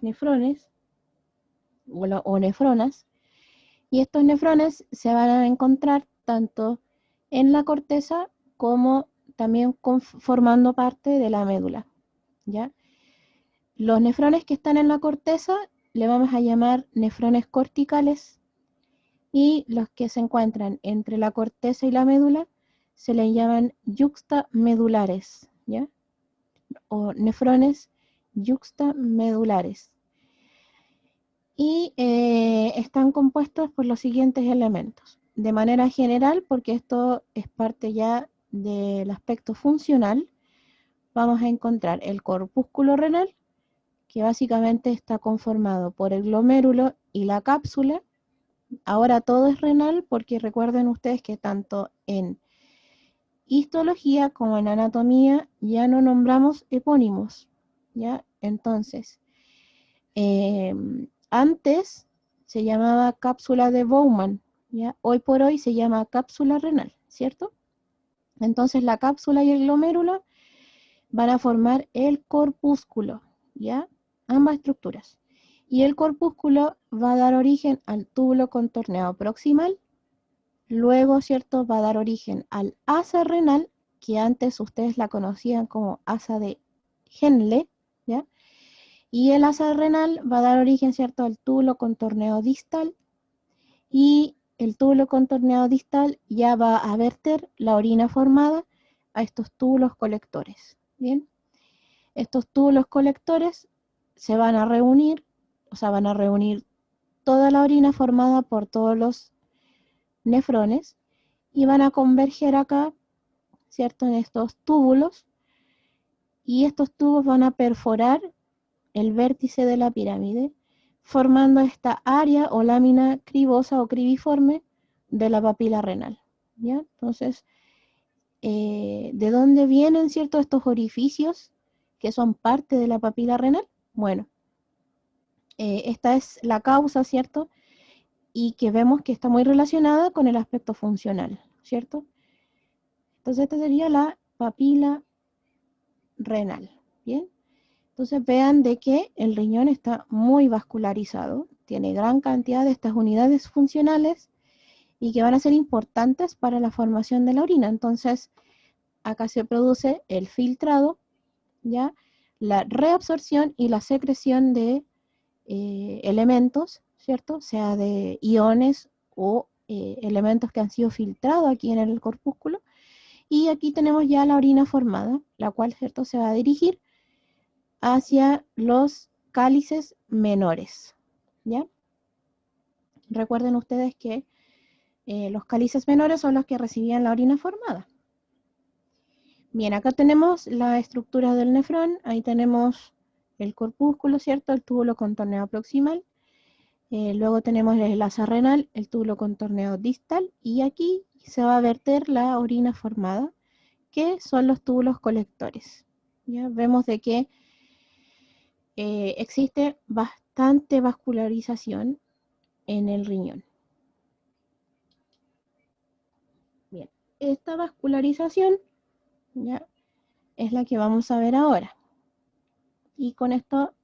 nefrones o nefronas. Y estos nefrones se van a encontrar tanto en la corteza como también formando parte de la médula, ¿ya? Los nefrones que están en la corteza le vamos a llamar nefrones corticales y los que se encuentran entre la corteza y la médula se les llaman yuxtamedulares, ¿ya? O nefrones yuxtamedulares. Y están compuestos por los siguientes elementos. De manera general, porque esto es parte ya del aspecto funcional, vamos a encontrar el corpúsculo renal, que básicamente está conformado por el glomérulo y la cápsula. Ahora todo es renal porque recuerden ustedes que tanto en histología como en anatomía ya no nombramos epónimos, ¿ya? Entonces, antes se llamaba cápsula de Bowman, ¿ya? Hoy por hoy se llama cápsula renal, ¿cierto? Entonces la cápsula y el glomérulo van a formar el corpúsculo, ¿ya? Ambas estructuras. Y el corpúsculo va a dar origen al túbulo contorneado proximal, luego, ¿cierto? Va a dar origen al asa renal, que antes ustedes la conocían como asa de Henle, ¿ya? Y el asa renal va a dar origen, ¿cierto?, al túbulo contorneado distal, y el túbulo contorneado distal ya va a verter la orina formada a estos túbulos colectores, ¿bien? Estos túbulos colectores se van a reunir, o sea, van a reunir toda la orina formada por todos los nefrones y van a converger acá, ¿cierto?, en estos túbulos, y estos tubos van a perforar el vértice de la pirámide, formando esta área o lámina cribosa o cribiforme de la papila renal, ¿ya? Entonces, ¿de dónde vienen, cierto, estos orificios que son parte de la papila renal? Bueno, esta es la causa, ¿cierto? Y que vemos que está muy relacionada con el aspecto funcional, ¿cierto? Entonces, esta sería la papila renal, ¿bien? Entonces vean de que el riñón está muy vascularizado, tiene gran cantidad de estas unidades funcionales y que van a ser importantes para la formación de la orina. Entonces, acá se produce el filtrado, ¿ya? La reabsorción y la secreción de elementos, ¿cierto? Sea de iones o elementos que han sido filtrados aquí en el corpúsculo. Y aquí tenemos ya la orina formada, la cual, ¿cierto?, se va a dirigir hacia los cálices menores, ¿ya? Recuerden ustedes que los cálices menores son los que recibían la orina formada. Bien, acá tenemos la estructura del nefrón, ahí tenemos el corpúsculo, ¿cierto? El túbulo contorneado proximal, luego tenemos el asa renal, el túbulo contorneado distal, y aquí se va a verter la orina formada, que son los túbulos colectores. ¿Ya? Vemos de que existe bastante vascularización en el riñón. Bien, esta vascularización ya es la que vamos a ver ahora. Y con esto,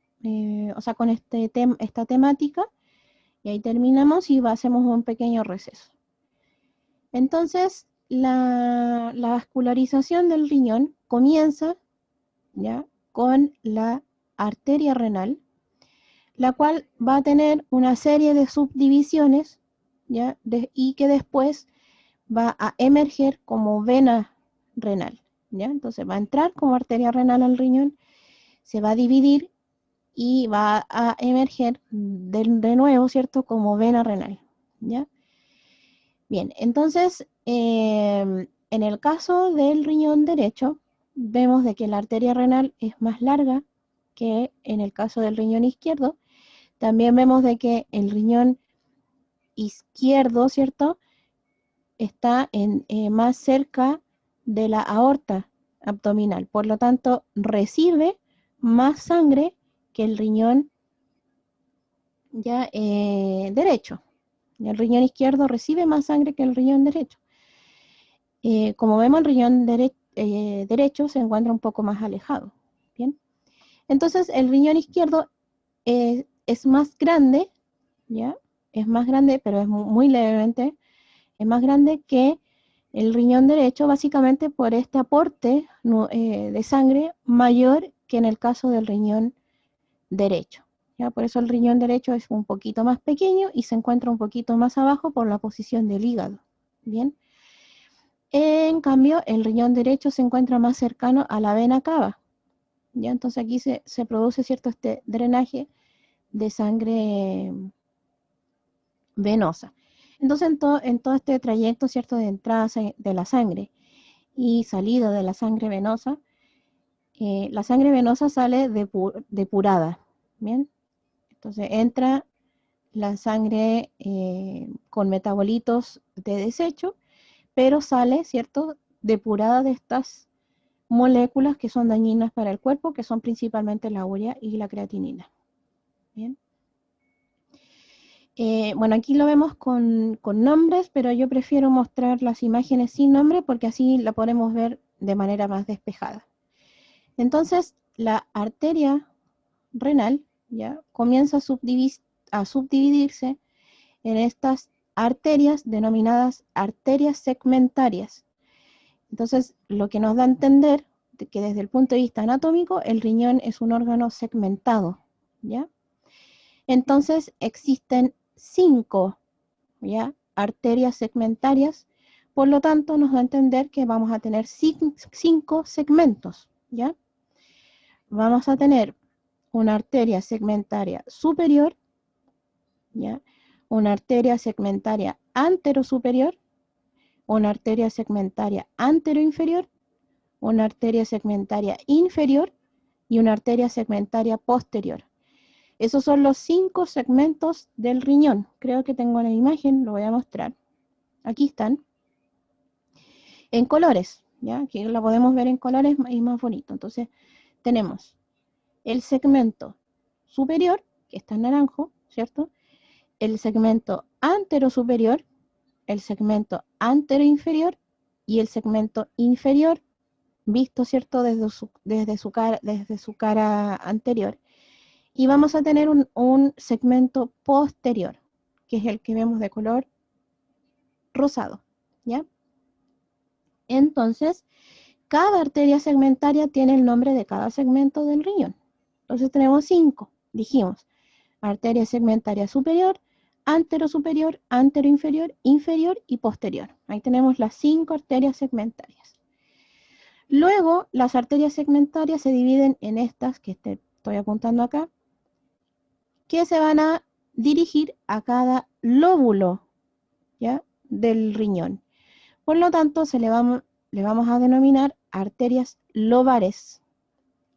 o sea, con esta temática, y ahí terminamos y hacemos un pequeño receso. Entonces, la vascularización del riñón comienza ya con la arteria renal, la cual va a tener una serie de subdivisiones, ¿ya? Y que después va a emerger como vena renal, ¿ya? Entonces va a entrar como arteria renal al riñón, se va a dividir y va a emerger de nuevo, ¿cierto?, como vena renal, ¿ya? Bien, entonces, en el caso del riñón derecho, vemos de que la arteria renal es más larga que en el caso del riñón izquierdo. También vemos de que el riñón izquierdo, ¿cierto?, está más cerca de la aorta abdominal. Por lo tanto, recibe más sangre que el riñón ya derecho. El riñón izquierdo recibe más sangre que el riñón derecho. Como vemos, el riñón derecho se encuentra un poco más alejado. ¿Bien? Entonces, el riñón izquierdo es más grande, ¿ya? Es más grande, pero es muy levemente, es más grande que el riñón derecho, básicamente por este aporte de sangre mayor que en el caso del riñón derecho. ¿Ya? Por eso el riñón derecho es un poquito más pequeño y se encuentra un poquito más abajo por la posición del hígado. Bien. En cambio, el riñón derecho se encuentra más cercano a la vena cava. ¿Ya? Entonces aquí se produce cierto este drenaje de sangre venosa. Entonces en todo este trayecto, ¿cierto?, de entrada de la sangre y salida de la sangre venosa, la sangre venosa sale depurada. ¿Bien? Entonces entra la sangre con metabolitos de desecho, pero sale, ¿cierto?, depurada de estas moléculas que son dañinas para el cuerpo, que son principalmente la urea y la creatinina. Bien. Bueno, aquí lo vemos con nombres, pero yo prefiero mostrar las imágenes sin nombre porque así la podemos ver de manera más despejada. Entonces, la arteria renal ya comienza a subdividirse en estas arterias denominadas arterias segmentarias. Entonces, lo que nos da a entender que desde el punto de vista anatómico, el riñón es un órgano segmentado, ¿ya? Entonces, existen 5, ¿ya?, arterias segmentarias, por lo tanto, nos da a entender que vamos a tener 5 segmentos, ¿ya? Vamos a tener una arteria segmentaria superior, ¿ya?, una arteria segmentaria anterosuperior, una arteria segmentaria anteroinferior, una arteria segmentaria inferior y una arteria segmentaria posterior. Esos son los 5 segmentos del riñón. Creo que tengo la imagen, lo voy a mostrar. Aquí están. En colores, ¿ya? Aquí la podemos ver en colores y más bonito. Entonces, tenemos el segmento superior, que está en naranjo, ¿cierto? El segmento anterosuperior, el segmento anteroinferior y el segmento inferior, visto, ¿cierto?, desde su cara anterior. Y vamos a tener un segmento posterior, que es el que vemos de color rosado, ¿ya? Entonces, cada arteria segmentaria tiene el nombre de cada segmento del riñón. Entonces tenemos 5, dijimos, arteria segmentaria superior, anterosuperior, anteroinferior, inferior y posterior. Ahí tenemos las 5 arterias segmentarias. Luego, las arterias segmentarias se dividen en estas que estoy apuntando acá, que se van a dirigir a cada lóbulo, ¿ya?, del riñón. Por lo tanto, le vamos a denominar arterias lobares.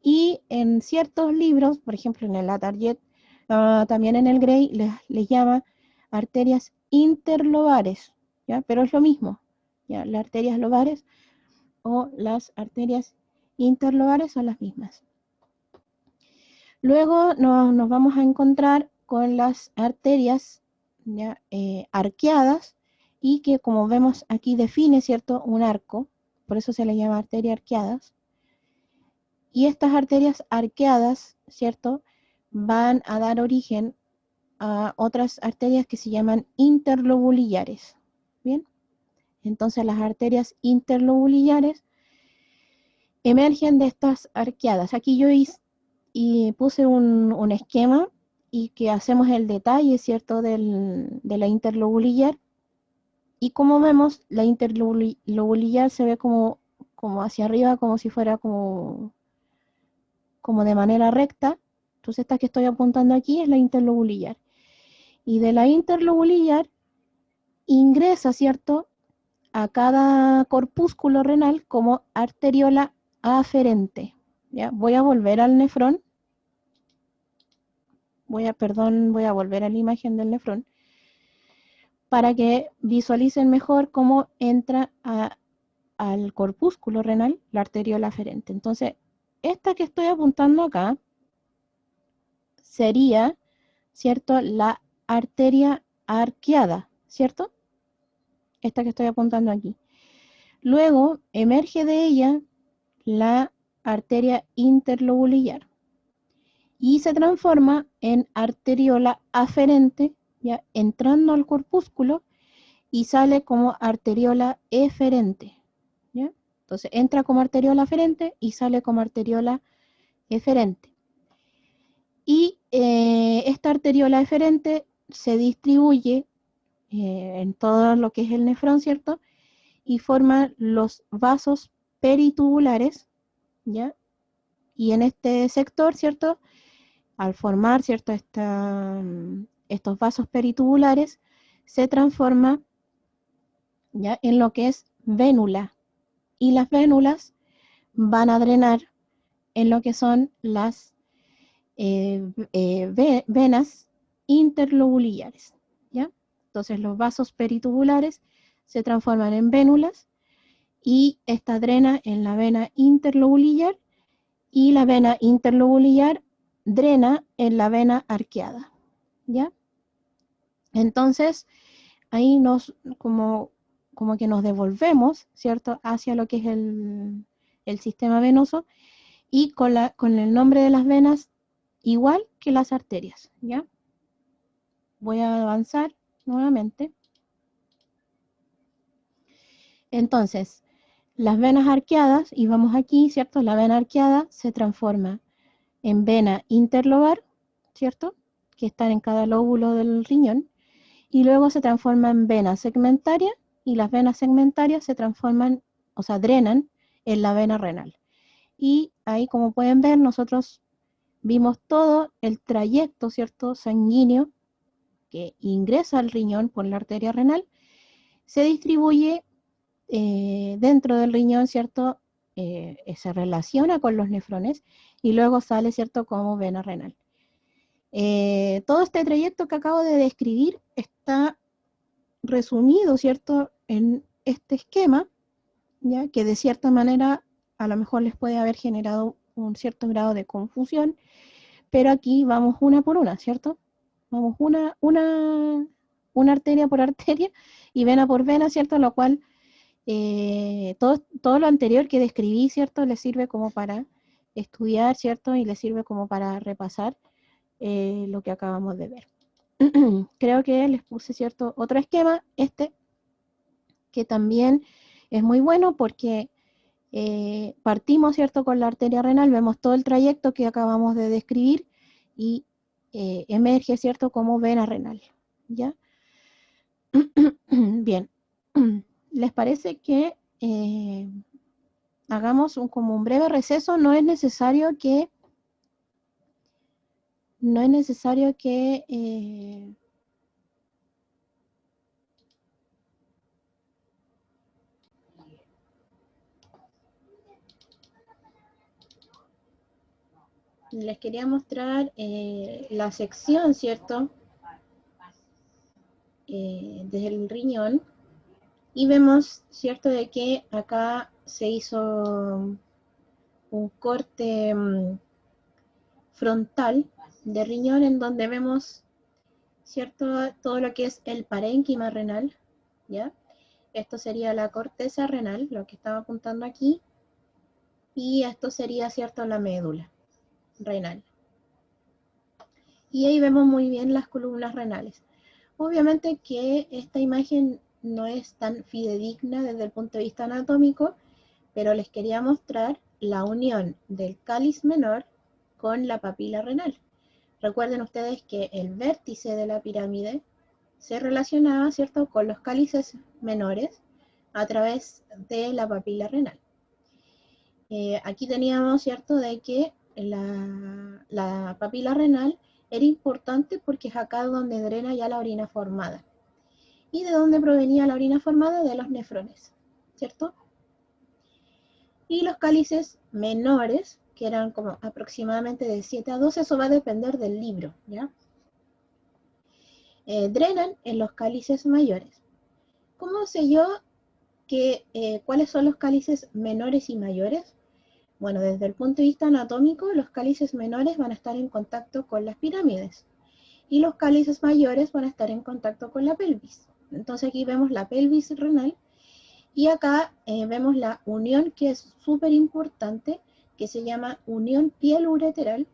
Y en ciertos libros, por ejemplo en el Latarjet, también en el Gray, les llama arterias interlobares, ¿ya? Pero es lo mismo, ¿ya? Las arterias lobares o las arterias interlobares son las mismas. Luego nos vamos a encontrar con las arterias, ¿ya?, arqueadas, y que, como vemos aquí, define, ¿cierto?, un arco, por eso se le llama arteria arqueadas. Y estas arterias arqueadas, ¿cierto?, van a dar origen a otras arterias que se llaman interlobulillares. Bien, entonces las arterias interlobulillares emergen de estas arqueadas. Aquí yo puse un esquema y que hacemos el detalle, ¿cierto?, de la interlobulillar. Y como vemos, la interlobulillar se ve como hacia arriba, como si fuera como de manera recta. Entonces esta que estoy apuntando aquí es la interlobulillar. Y de la interlobulillar ingresa, ¿cierto?, a cada corpúsculo renal como arteriola aferente. ¿Ya? Voy a volver al nefrón. Voy a volver a la imagen del nefrón para que visualicen mejor cómo entra al corpúsculo renal la arteriola aferente. Entonces, esta que estoy apuntando acá sería, ¿cierto?, la arteria arqueada, ¿cierto? Esta que estoy apuntando aquí. Luego emerge de ella la arteria interlobulillar y se transforma en arteriola aferente, ya entrando al corpúsculo, y sale como arteriola eferente. ¿Ya? Entonces entra como arteriola aferente y sale como arteriola eferente. Y esta arteriola eferente se distribuye en todo lo que es el nefrón, ¿cierto? Y forma los vasos peritubulares, ¿ya? Y en este sector, ¿cierto?, al formar, ¿cierto?, estos vasos peritubulares, se transforma, ¿ya?, en lo que es vénula. Y las vénulas van a drenar en lo que son las venas interlobulillares, ¿ya? Entonces los vasos peritubulares se transforman en vénulas y esta drena en la vena interlobulillar y la vena interlobulillar drena en la vena arqueada, ¿ya? Entonces, ahí como que nos devolvemos, ¿cierto?, hacia lo que es el sistema venoso y con el nombre de las venas igual que las arterias, ¿ya? Voy a avanzar nuevamente. Entonces, las venas arqueadas, y vamos aquí, ¿cierto? La vena arqueada se transforma en vena interlobar, ¿cierto?, que están en cada lóbulo del riñón, y luego se transforma en vena segmentaria, y las venas segmentarias se transforman, o sea, drenan en la vena renal. Y ahí, como pueden ver, nosotros vimos todo el trayecto, ¿cierto?, sanguíneo que ingresa al riñón por la arteria renal, se distribuye dentro del riñón, ¿cierto?, se relaciona con los nefrones y luego sale, ¿cierto?, como vena renal. Todo este trayecto que acabo de describir está resumido, ¿cierto?, en este esquema, ¿ya?, que de cierta manera a lo mejor les puede haber generado un cierto grado de confusión, pero aquí vamos una por una, ¿cierto? Vamos una arteria por arteria y vena por vena, ¿cierto? Lo cual todo lo anterior que describí, ¿cierto?, les sirve como para estudiar, ¿cierto? Y les sirve como para repasar lo que acabamos de ver. Creo que les puse, ¿cierto?, otro esquema, que también es muy bueno porque partimos, ¿cierto?, con la arteria renal, vemos todo el trayecto que acabamos de describir y emerge, ¿cierto?, como vena renal, ¿ya? Bien, ¿les parece que hagamos como un breve receso? No es necesario que les quería mostrar la sección, ¿cierto?, del riñón, y vemos, ¿cierto?, de que acá se hizo un corte frontal de riñón en donde vemos, ¿cierto?, todo lo que es el parénquima renal, ¿ya? Esto sería la corteza renal, lo que estaba apuntando aquí, y esto sería, ¿cierto?, la médula renal. Y ahí vemos muy bien las columnas renales. Obviamente que esta imagen no es tan fidedigna desde el punto de vista anatómico, pero les quería mostrar la unión del cáliz menor con la papila renal. Recuerden ustedes que el vértice de la pirámide se relacionaba, ¿cierto?, con los cálices menores a través de la papila renal. Aquí teníamos, ¿cierto?, de que la papila renal era importante porque es acá donde drena ya la orina formada. ¿Y de dónde provenía la orina formada? De los nefrones, ¿cierto? Y los cálices menores, que eran como aproximadamente de 7 a 12, eso va a depender del libro, ¿ya? Drenan en los cálices mayores. ¿Cómo sé yo cuáles son los cálices menores y mayores? Bueno, desde el punto de vista anatómico, los cálices menores van a estar en contacto con las pirámides y los cálices mayores van a estar en contacto con la pelvis. Entonces aquí vemos la pelvis renal y acá vemos la unión que es súper importante, que se llama unión piel-ureteral,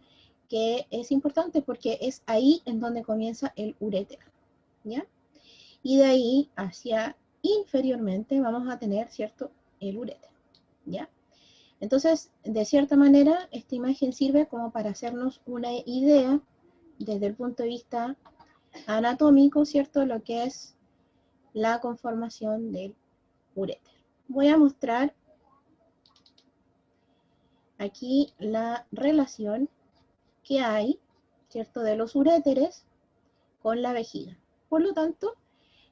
que es importante porque es ahí en donde comienza el uréter, ¿ya? Y de ahí hacia inferiormente vamos a tener, ¿cierto?, el uréter, ¿ya? Entonces, de cierta manera, esta imagen sirve como para hacernos una idea desde el punto de vista anatómico, ¿cierto?, lo que es la conformación del uréter. Voy a mostrar aquí la relación que hay, ¿cierto?, de los uréteres con la vejiga. Por lo tanto,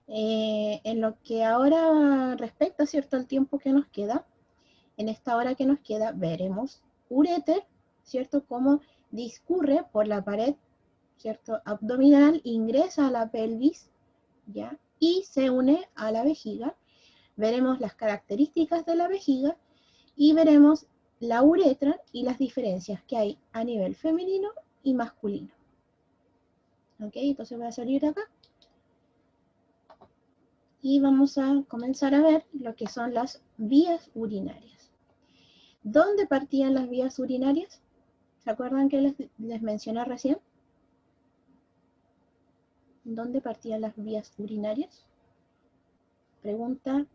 en lo que ahora respecta, ¿cierto?, al tiempo que nos queda, en esta hora que nos queda, veremos uréter, ¿cierto?, cómo discurre por la pared, ¿cierto?, abdominal, ingresa a la pelvis, ¿ya?, y se une a la vejiga. Veremos las características de la vejiga y veremos la uretra y las diferencias que hay a nivel femenino y masculino. Ok, entonces voy a salir de acá y vamos a comenzar a ver lo que son las vías urinarias. ¿Dónde partían las vías urinarias? ¿Se acuerdan que les mencioné recién? ¿Dónde partían las vías urinarias? Pregunta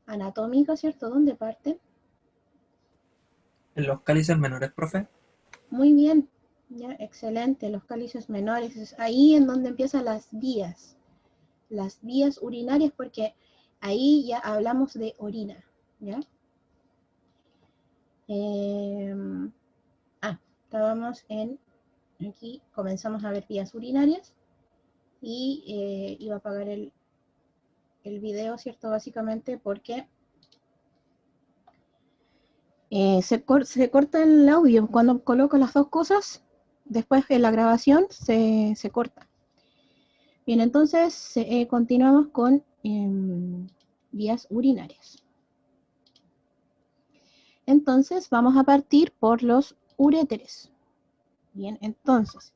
anatómica, ¿cierto? ¿Dónde parten? En los cálices menores, profe. Muy bien, ya, excelente, los cálices menores, es ahí en donde empiezan las vías urinarias, porque ahí ya hablamos de orina, ¿ya? Estábamos aquí comenzamos a ver vías urinarias, y iba a apagar el video, ¿cierto? Básicamente porque se corta el audio. Cuando coloco las dos cosas, después en la grabación se corta. Bien, entonces continuamos con vías urinarias. Entonces vamos a partir por los uréteres. Bien, entonces,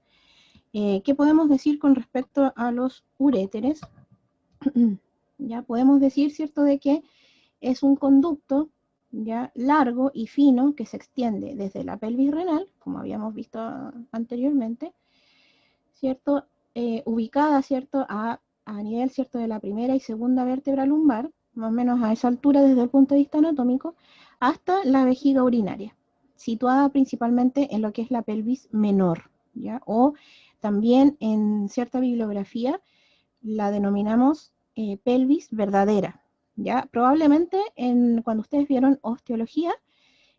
¿qué podemos decir con respecto a los uréteres? Ya podemos decir, ¿cierto?, de que es un conducto ya largo y fino que se extiende desde la pelvis renal, como habíamos visto anteriormente, ¿cierto? Ubicada, ¿cierto?, a nivel, ¿cierto?, de la primera y segunda vértebra lumbar, más o menos a esa altura desde el punto de vista anatómico, hasta la vejiga urinaria, situada principalmente en lo que es la pelvis menor, ¿ya? O también en cierta bibliografía la denominamos pelvis verdadera, ¿ya? Probablemente cuando ustedes vieron osteología,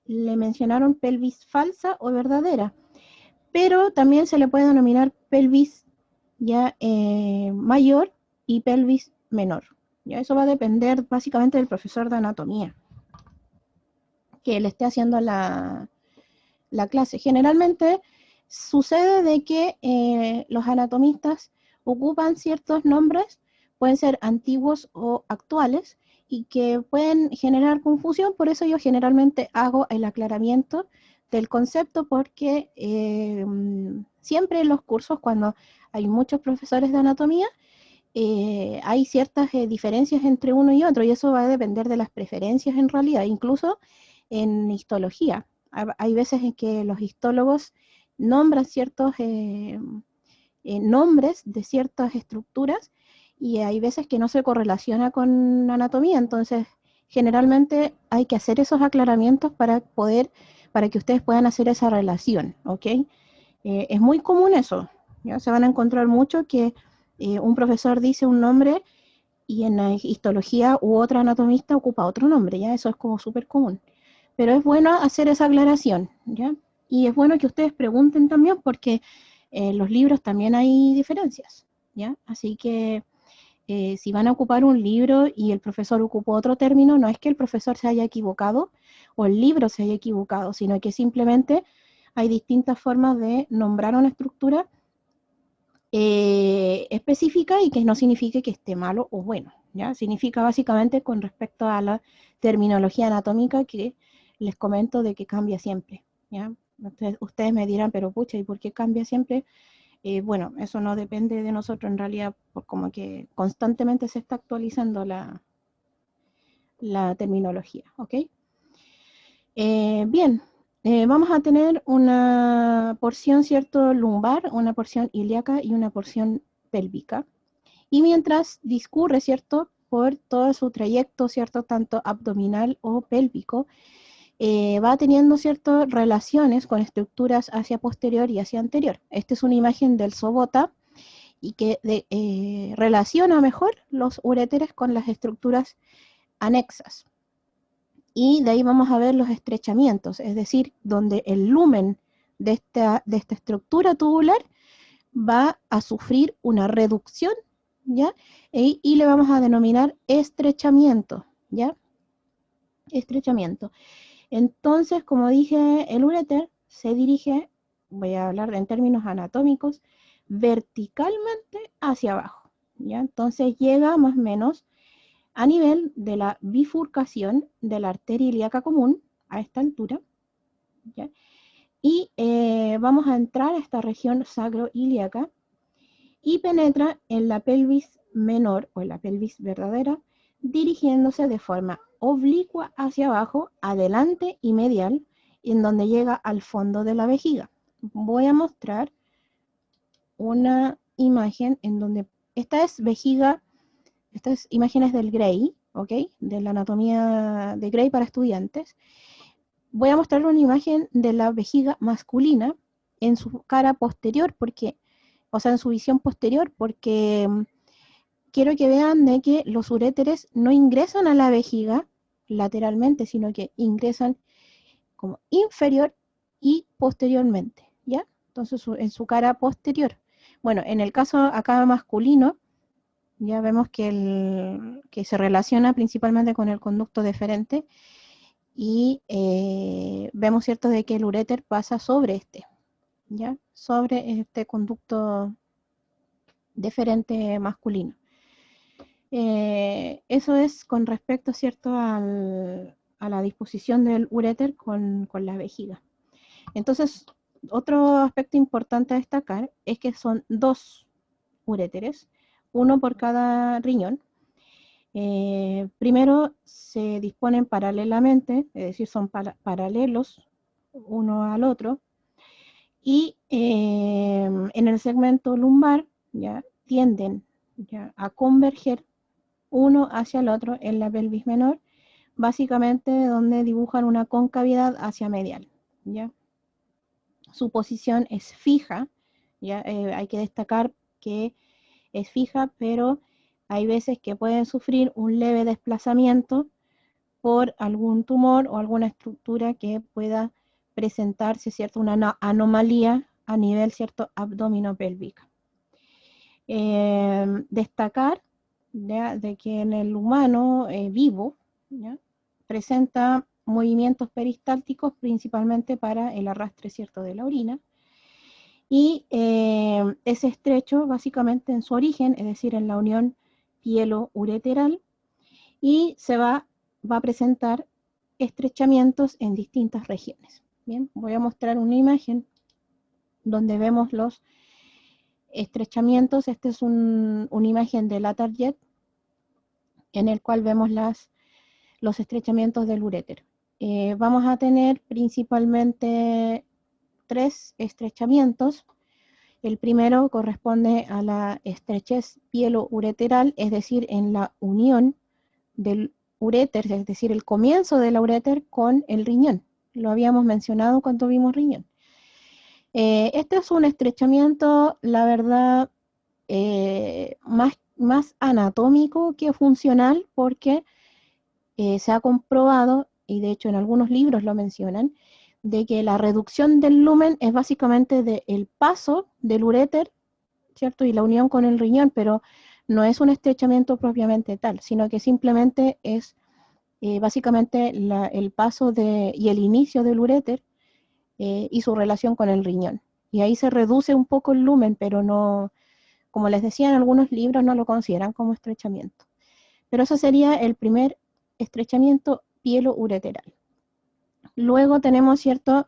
le mencionaron pelvis falsa o verdadera, pero también se le puede denominar pelvis ya mayor y pelvis menor. Ya eso va a depender básicamente del profesor de anatomía que le esté haciendo la clase. Generalmente sucede de que los anatomistas ocupan ciertos nombres, pueden ser antiguos o actuales, y que pueden generar confusión. Por eso yo generalmente hago el aclaramiento del concepto, porque siempre en los cursos, cuando hay muchos profesores de anatomía, hay ciertas diferencias entre uno y otro, y eso va a depender de las preferencias en realidad, incluso en histología. Hay veces en que los histólogos nombran ciertos nombres de ciertas estructuras, y hay veces que no se correlaciona con anatomía. Entonces generalmente hay que hacer esos aclaramientos para que ustedes puedan hacer esa relación, ¿ok? Es muy común eso, ¿ya? Se van a encontrar mucho que un profesor dice un nombre y en la histología u otro anatomista ocupa otro nombre, ¿ya? Eso es como súper común. Pero es bueno hacer esa aclaración, ¿ya? Y es bueno que ustedes pregunten también, porque en los libros también hay diferencias, ¿ya? Así que si van a ocupar un libro y el profesor ocupó otro término, no es que el profesor se haya equivocado o el libro se haya equivocado, sino que simplemente hay distintas formas de nombrar una estructura específica y que no signifique que esté malo o bueno, ¿ya? Significa básicamente con respecto a la terminología anatómica que les comento de que cambia siempre, ¿ya? Ustedes me dirán, pero pucha, ¿y por qué cambia siempre? Bueno, eso no depende de nosotros en realidad, como que constantemente se está actualizando la terminología, ¿ok? Bien, vamos a tener una porción, ¿cierto?, lumbar, una porción ilíaca y una porción pélvica. Y mientras discurre, ¿cierto?, por todo su trayecto, ¿cierto?, tanto abdominal o pélvico, va teniendo ciertas relaciones con estructuras hacia posterior y hacia anterior. Esta es una imagen del sobota y que relaciona mejor los uréteres con las estructuras anexas. Y de ahí vamos a ver los estrechamientos, es decir, donde el lumen de esta estructura tubular va a sufrir una reducción, ¿ya? Y le vamos a denominar estrechamiento, ¿ya? Estrechamiento. Entonces, como dije, el uréter se dirige, voy a hablar en términos anatómicos, verticalmente hacia abajo, ¿ya? Entonces llega más o menos a nivel de la bifurcación de la arteria ilíaca común, a esta altura, ¿ya? Y vamos a entrar a esta región sacroilíaca y penetra en la pelvis menor o en la pelvis verdadera, dirigiéndose de forma oblicua hacia abajo, adelante y medial, en donde llega al fondo de la vejiga. Voy a mostrar una imagen en donde esta es vejiga, estas imágenes del Gray, ¿ok? De la anatomía de Gray para estudiantes. Voy a mostrar una imagen de la vejiga masculina en su cara posterior, porque, o sea, en su visión posterior, porque quiero que vean de que los uréteres no ingresan a la vejiga lateralmente, sino que ingresan como inferior y posteriormente, ¿ya? Entonces, en su cara posterior. Bueno, en el caso acá masculino, ya vemos que se relaciona principalmente con el conducto deferente y vemos, ¿cierto?, de que el uréter pasa sobre ¿ya? Sobre este conducto deferente masculino. Eso es con respecto, ¿cierto?, a la disposición del uréter con la vejiga. Entonces, otro aspecto importante a destacar es que son dos uréteres, uno por cada riñón. Primero se disponen paralelamente, es decir, son paralelos uno al otro, y en el segmento lumbar ya tienden ya a converger uno hacia el otro en la pelvis menor, básicamente donde dibujan una concavidad hacia medial, ¿ya? Su posición es fija, ¿ya? Hay que destacar que es fija, pero hay veces que pueden sufrir un leve desplazamiento por algún tumor o alguna estructura que pueda presentarse, ¿cierto?, una anomalía a nivel, ¿cierto?, abdominopélvica. Destacar ¿ya?, de que en el humano vivo ¿ya?, presenta movimientos peristálticos principalmente para el arrastre, ¿cierto?, de la orina, y es estrecho básicamente en su origen, es decir, en la unión pielo-ureteral, y se va a presentar estrechamientos en distintas regiones. Bien, voy a mostrar una imagen donde vemos los estrechamientos. Esta es una imagen de la Target en el cual vemos los estrechamientos del uréter. Vamos a tener principalmente tres estrechamientos. El primero corresponde a la estrechez pielo-ureteral, es decir, en la unión del uréter, es decir, el comienzo del uréter con el riñón. Lo habíamos mencionado cuando vimos riñón. Este es un estrechamiento, la verdad, más anatómico que funcional, porque se ha comprobado, y de hecho en algunos libros lo mencionan, de que la reducción del lumen es básicamente del paso del uréter, ¿cierto?, y la unión con el riñón, pero no es un estrechamiento propiamente tal, sino que simplemente es básicamente el paso y el inicio del uréter y su relación con el riñón. Y ahí se reduce un poco el lumen, pero no, como les decía, en algunos libros no lo consideran como estrechamiento. Pero eso sería el primer estrechamiento pielo-ureteral. Luego tenemos, ¿cierto?,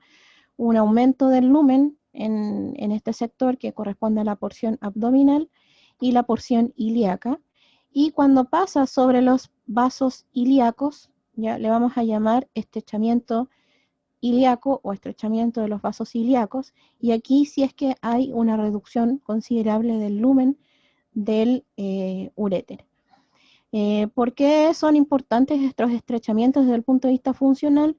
un aumento del lumen en este sector que corresponde a la porción abdominal y la porción ilíaca. Y cuando pasa sobre los vasos ilíacos, ya le vamos a llamar estrechamiento ilíaco o estrechamiento de los vasos ilíacos. Y aquí sí es que hay una reducción considerable del lumen del uréter. ¿Por qué son importantes estos estrechamientos desde el punto de vista funcional?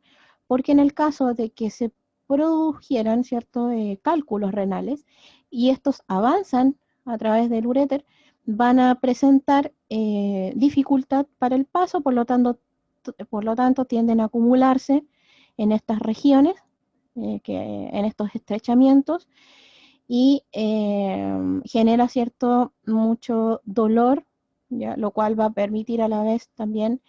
Porque en el caso de que se produjeran ciertos cálculos renales y estos avanzan a través del uréter, van a presentar dificultad para el paso, por lo tanto tienden a acumularse en estas regiones, en estos estrechamientos, y genera mucho dolor, ¿ya? Lo cual va a permitir a la vez también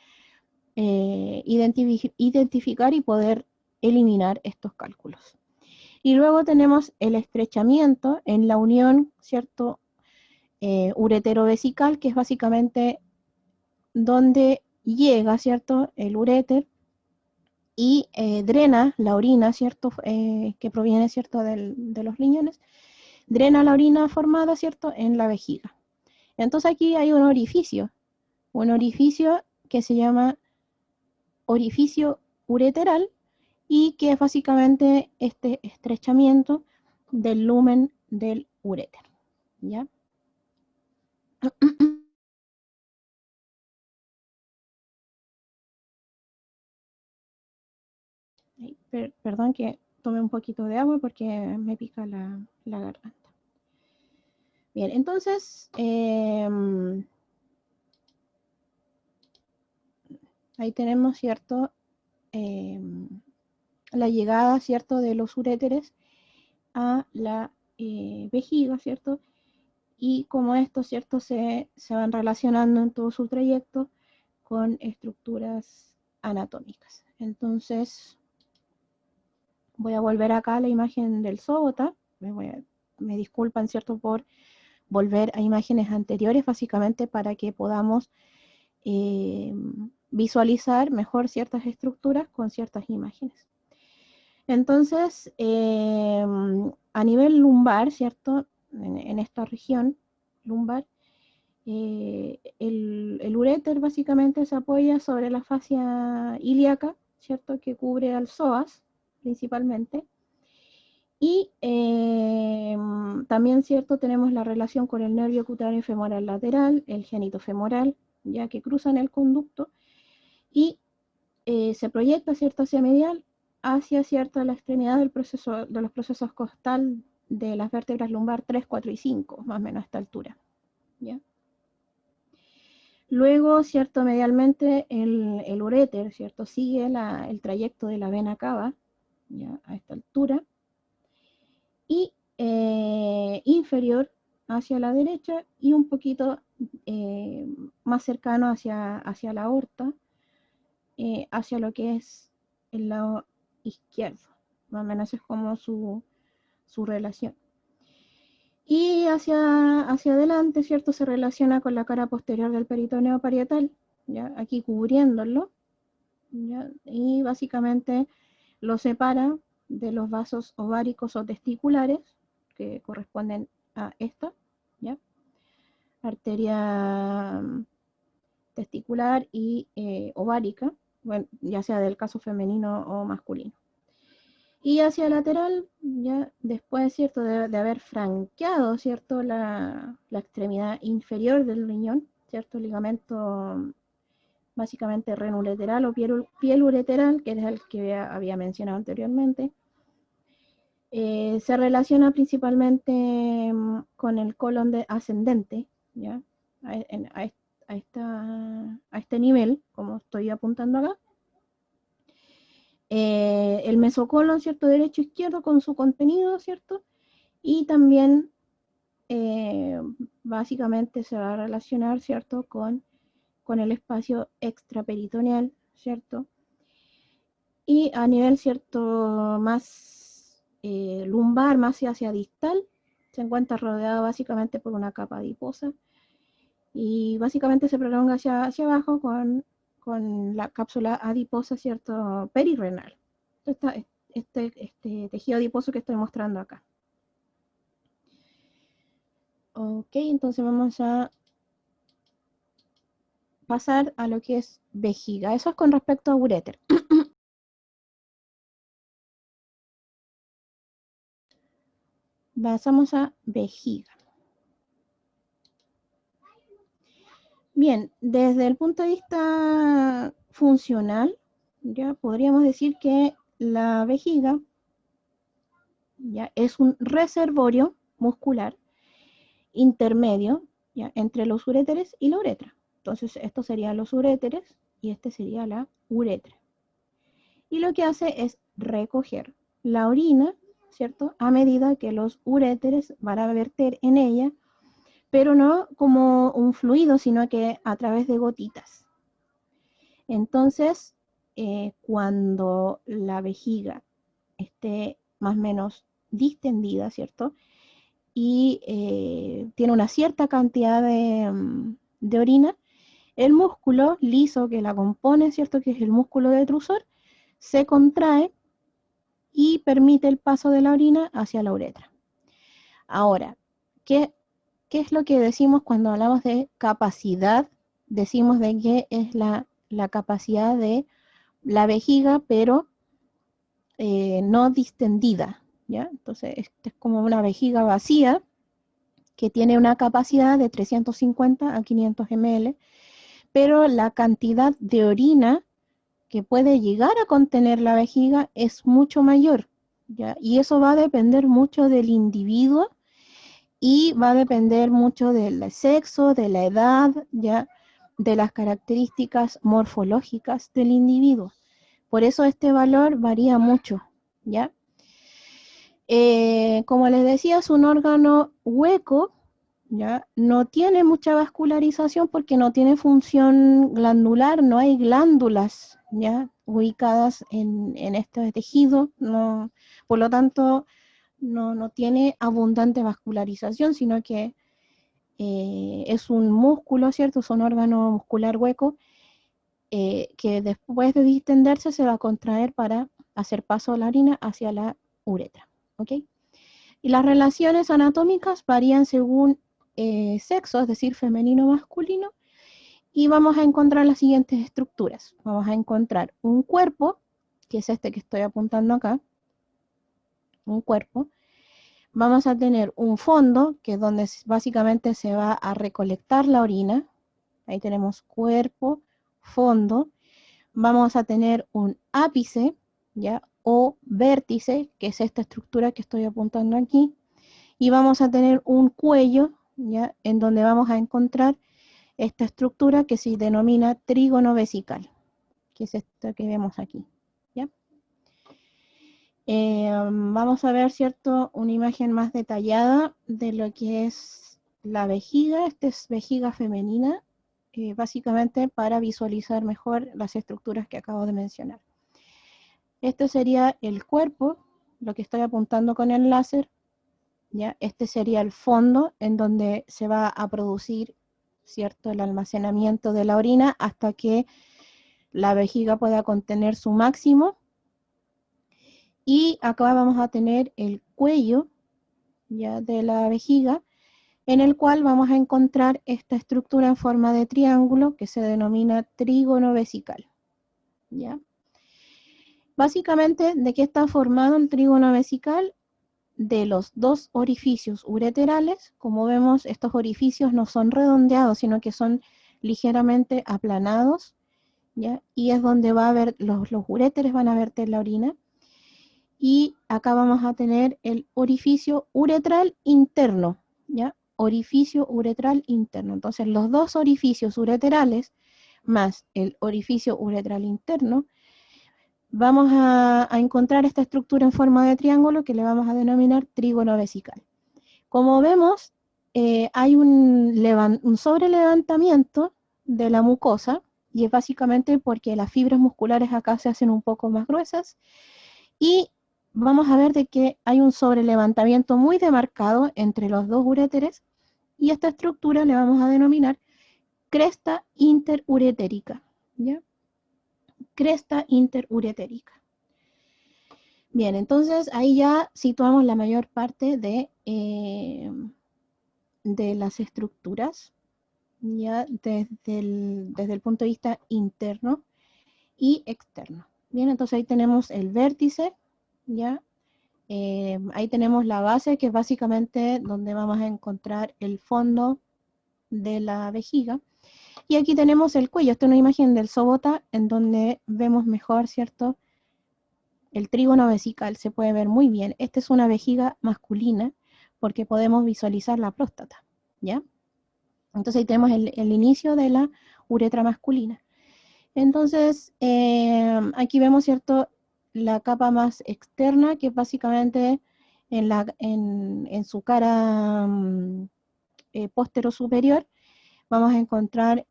identificar y poder eliminar estos cálculos. Y luego tenemos el estrechamiento en la unión, ¿cierto? Uretero-vesical, que es básicamente donde llega, ¿cierto?, el uréter y drena la orina, ¿cierto?, que proviene, ¿cierto?, de los riñones, drena la orina formada, ¿cierto?, en la vejiga. Entonces aquí hay un orificio que se llama orificio ureteral y que es básicamente este estrechamiento del lumen del uréter, ¿ya? Perdón que tome un poquito de agua porque me pica la garganta. Bien, entonces ahí tenemos, ¿cierto?, la llegada, ¿cierto?, de los uréteres a la vejiga, ¿cierto? Y como estos, ¿cierto?, se van relacionando en todo su trayecto con estructuras anatómicas. Entonces, voy a volver acá a la imagen del SOTA. Me disculpan, ¿cierto?, por volver a imágenes anteriores, básicamente para que podamos visualizar mejor ciertas estructuras con ciertas imágenes. Entonces, a nivel lumbar, ¿cierto?, en esta región lumbar, el uréter básicamente se apoya sobre la fascia ilíaca, ¿cierto?, que cubre al psoas principalmente. Y también, ¿cierto?, tenemos la relación con el nervio cutáneo femoral lateral, el génito femoral, ya que cruzan el conducto, y se proyecta, ¿cierto?, hacia medial, hacia, ¿cierto?, la extremidad de los procesos costal de las vértebras lumbar 3, 4 y 5, más o menos a esta altura, ¿ya? Luego, ¿cierto?, medialmente el uréter, ¿cierto?, sigue el trayecto de la vena cava, ¿ya?, a esta altura, y inferior hacia la derecha y un poquito más cercano hacia la aorta, hacia lo que es el lado izquierdo. Más o menos es como su relación. Y hacia adelante, ¿cierto?, se relaciona con la cara posterior del peritoneo parietal, ¿ya?, aquí cubriéndolo, ¿ya?, y básicamente lo separa de los vasos ováricos o testiculares, que corresponden a esta, ¿ya?, arteria testicular y ovárica, bueno, ya sea del caso femenino o masculino. Y hacia lateral, ya después, ¿cierto?, de haber franqueado, ¿cierto?, la extremidad inferior del riñón, ¿cierto?, ligamento básicamente renuleteral o piel ureteral, que es el que había mencionado anteriormente, se relaciona principalmente con el colon ascendente, ¿ya?, a este nivel, como estoy apuntando acá. El mesocolon, ¿cierto?, derecho-izquierdo con su contenido, ¿cierto? Y también básicamente se va a relacionar, ¿cierto?, con el espacio extraperitoneal, ¿cierto? Y a nivel, ¿cierto?, más lumbar, más hacia distal, se encuentra rodeado básicamente por una capa adiposa y básicamente se prolonga hacia abajo con la cápsula adiposa, ¿cierto?, perirrenal. Este tejido adiposo que estoy mostrando acá. Ok, entonces vamos a pasar a lo que es vejiga. Eso es con respecto a uréter. Pasamos a vejiga. Bien, desde el punto de vista funcional, ya podríamos decir que la vejiga ya es un reservorio muscular intermedio ya entre los uréteres y la uretra. Entonces, estos serían los uréteres y este sería la uretra. Y lo que hace es recoger la orina, ¿cierto?, a medida que los uréteres van a verter en ella, pero no como un fluido, sino que a través de gotitas. Entonces, cuando la vejiga esté más o menos distendida, ¿cierto?, y tiene una cierta cantidad de orina, el músculo liso que la compone, ¿cierto?, que es el músculo detrusor, se contrae y permite el paso de la orina hacia la uretra. Ahora, ¿qué es lo que decimos cuando hablamos de capacidad? Decimos de que es la capacidad de la vejiga, pero no distendida, ¿ya? Entonces, es como una vejiga vacía que tiene una capacidad de 350 a 500 ml, pero la cantidad de orina que puede llegar a contener la vejiga es mucho mayor, ¿ya? Y eso va a depender mucho del individuo y va a depender mucho del sexo, de la edad, ¿ya?, de las características morfológicas del individuo. Por eso este valor varía mucho, ¿ya? Como les decía, es un órgano hueco, ¿ya? No tiene mucha vascularización porque no tiene función glandular, no hay glándulas, ¿ya?, ubicadas en este tejido, no, por lo tanto no tiene abundante vascularización, sino que es un músculo, ¿cierto? Es un órgano muscular hueco que después de distenderse se va a contraer para hacer paso a la orina hacia la uretra, ¿ok? Y las relaciones anatómicas varían según sexo, es decir, femenino o masculino, y vamos a encontrar las siguientes estructuras. Vamos a encontrar un cuerpo, que es este que estoy apuntando acá, un cuerpo. Vamos a tener un fondo, que es donde básicamente se va a recolectar la orina. Ahí tenemos cuerpo, fondo. Vamos a tener un ápice, ¿ya?, o vértice, que es esta estructura que estoy apuntando aquí. Y vamos a tener un cuello, ¿ya?, en donde vamos a encontrar esta estructura que se denomina trígono vesical, que es esta que vemos aquí, ¿ya? Vamos a ver, ¿cierto?, una imagen más detallada de lo que es la vejiga. Esta es vejiga femenina, básicamente para visualizar mejor las estructuras que acabo de mencionar. Este sería el cuerpo, lo que estoy apuntando con el láser, ¿ya? Este sería el fondo en donde se va a producir, ¿cierto?, el almacenamiento de la orina hasta que la vejiga pueda contener su máximo. Y acá vamos a tener el cuello, ¿ya?, de la vejiga, en el cual vamos a encontrar esta estructura en forma de triángulo que se denomina trígono vesical, ¿ya? Básicamente, ¿de qué está formado el trígono vesical? De los dos orificios ureterales. Como vemos, estos orificios no son redondeados, sino que son ligeramente aplanados, ¿ya? Y es donde va a haber, los uréteres van a verter la orina. Y acá vamos a tener el orificio uretral interno, ¿ya? Orificio uretral interno. Entonces, los dos orificios ureterales más el orificio uretral interno, vamos a encontrar esta estructura en forma de triángulo que le vamos a denominar trígono vesical. Como vemos, hay un sobrelevantamiento de la mucosa, y es básicamente porque las fibras musculares acá se hacen un poco más gruesas, y vamos a ver de que hay un sobrelevantamiento muy demarcado entre los dos uréteres, y esta estructura le vamos a denominar cresta interuretérica, ¿ya? Cresta interuretérica. Bien, entonces ahí ya situamos la mayor parte de las estructuras, ya desde el punto de vista interno y externo. Bien, entonces ahí tenemos el vértice, ya. Ahí tenemos la base, que es básicamente donde vamos a encontrar el fondo de la vejiga. Y aquí tenemos el cuello. Esta es una imagen del Sobota en donde vemos mejor, ¿cierto? El trígono vesical se puede ver muy bien. Esta es una vejiga masculina porque podemos visualizar la próstata, ¿ya? Entonces ahí tenemos el inicio de la uretra masculina. Entonces, aquí vemos, ¿cierto?, la capa más externa, que básicamente en su cara póstero superior, vamos a encontrar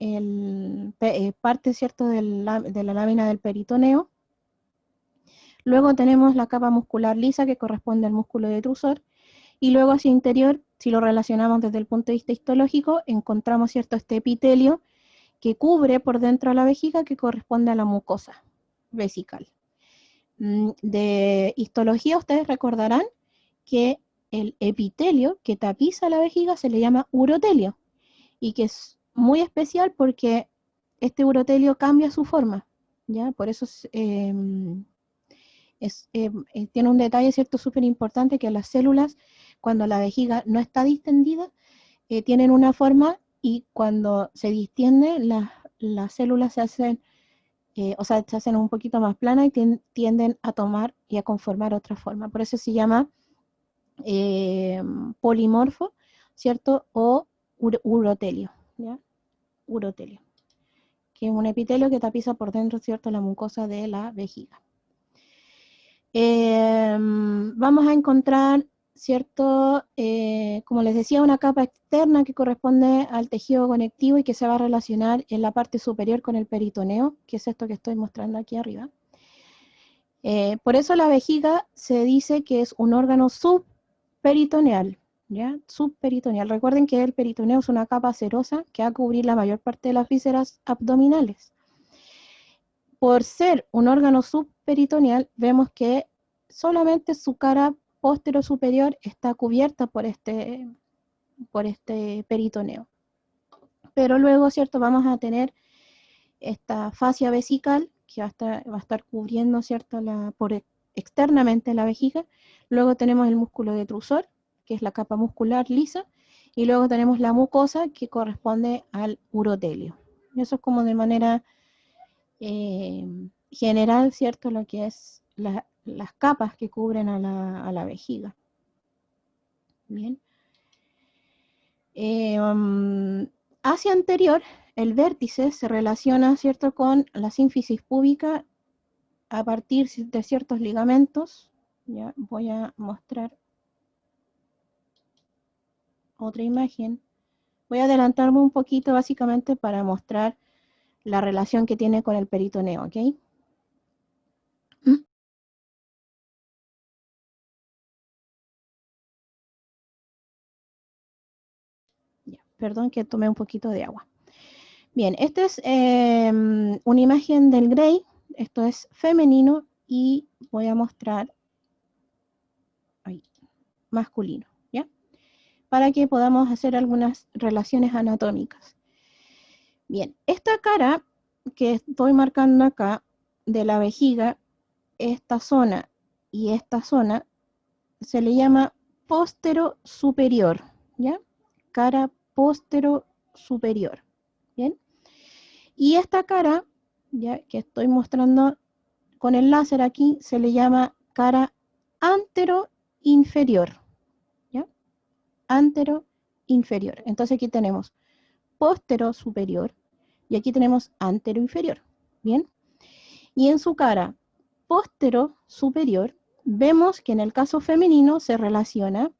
parte, ¿cierto?, de la lámina del peritoneo. Luego tenemos la capa muscular lisa, que corresponde al músculo detrusor, y luego hacia interior, si lo relacionamos desde el punto de vista histológico, encontramos, ¿cierto?, este epitelio que cubre por dentro a la vejiga, que corresponde a la mucosa vesical. De histología ustedes recordarán que el epitelio que tapiza la vejiga se le llama urotelio, y que es muy especial porque este urotelio cambia su forma, ¿ya? Por eso tiene un detalle, ¿cierto?, súper importante, que las células, cuando la vejiga no está distendida, tienen una forma, y cuando se distiende, las células se hacen, se hacen un poquito más planas y tienden a tomar y a conformar otra forma. Por eso se llama polimorfo, ¿cierto? O urotelio, ¿ya? Urotelio, que es un epitelio que tapiza por dentro, ¿cierto?, la mucosa de la vejiga. Vamos a encontrar, ¿cierto?, como les decía, una capa externa que corresponde al tejido conectivo y que se va a relacionar en la parte superior con el peritoneo, que es esto que estoy mostrando aquí arriba. Por eso la vejiga se dice que es un órgano subperitoneal, ¿ya? Subperitoneal. Recuerden que el peritoneo es una capa cerosa que va a cubrir la mayor parte de las vísceras abdominales. Por ser un órgano subperitoneal, vemos que solamente su cara póstero superior está cubierta por este peritoneo. Pero luego, ¿cierto?, vamos a tener esta fascia vesical que va a estar cubriendo, ¿cierto?, externamente la vejiga. Luego tenemos el músculo detrusor, que es la capa muscular lisa, y luego tenemos la mucosa, que corresponde al urotelio. Eso es como de manera general, ¿cierto?, lo que es las capas que cubren a la vejiga. Bien. Hacia anterior, el vértice se relaciona, ¿cierto?, con la sínfisis púbica a partir de ciertos ligamentos. Ya voy a mostrar otra imagen. Voy a adelantarme un poquito, básicamente, para mostrar la relación que tiene con el peritoneo, ¿ok? Ya, perdón que tomé un poquito de agua. Bien, esta es una imagen del Gray. Esto es femenino, y voy a mostrar masculino, ¿ya? Para que podamos hacer algunas relaciones anatómicas. Bien, esta cara que estoy marcando acá de la vejiga, esta zona y esta zona, se le llama póstero superior, ¿ya? Cara póstero superior, ¿bien? Y esta cara, ya que estoy mostrando con el láser aquí, se le llama cara antero inferior, ¿ya? Antero inferior. Entonces aquí tenemos póstero superior y aquí tenemos antero inferior, ¿bien? Y en su cara póstero superior, vemos que en el caso femenino se relaciona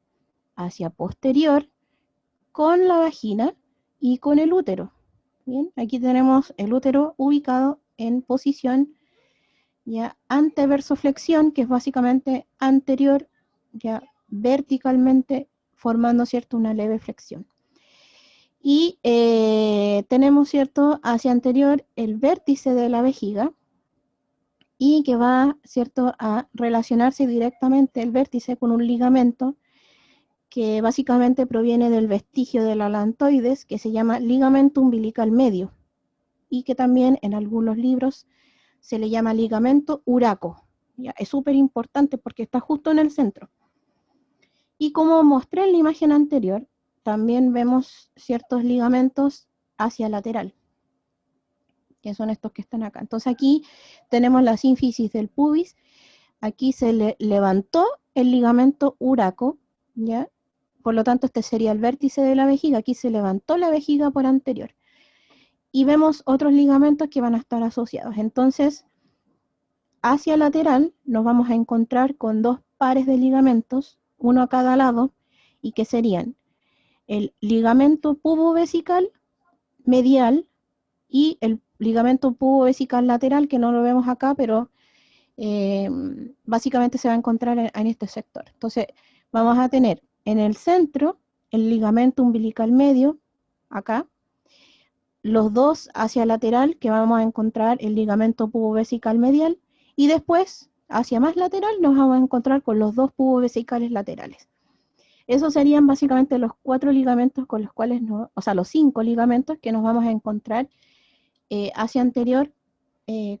hacia posterior con la vagina y con el útero. Bien, aquí tenemos el útero ubicado en posición ya anteversoflexión, que es básicamente anterior, ya verticalmente, formando, ¿cierto?, una leve flexión. Y tenemos, ¿cierto?, hacia anterior el vértice de la vejiga, y que va, ¿cierto?, a relacionarse directamente el vértice con un ligamento que básicamente proviene del vestigio de la alantoides, que se llama ligamento umbilical medio, y que también en algunos libros se le llama ligamento uraco. ¿Ya? Es súper importante porque está justo en el centro. Y como mostré en la imagen anterior, también vemos ciertos ligamentos hacia lateral, que son estos que están acá. Entonces aquí tenemos la sínfisis del pubis, aquí se le levantó el ligamento uraco, ¿ya? Por lo tanto este sería el vértice de la vejiga, aquí se levantó la vejiga por anterior. Y vemos otros ligamentos que van a estar asociados. Entonces, hacia lateral nos vamos a encontrar con dos pares de ligamentos, uno a cada lado, y que serían el ligamento pubovesical medial y el ligamento pubovesical lateral, que no lo vemos acá, pero básicamente se va a encontrar en este sector. Entonces, vamos a tener en el centro el ligamento umbilical medio, acá, los dos hacia lateral, que vamos a encontrar el ligamento pubovesical medial, y después, hacia más lateral, nos vamos a encontrar con los dos pubovesicales laterales. Esos serían básicamente los 4 ligamentos con los cuales, o sea, los 5 ligamentos que nos vamos a encontrar hacia anterior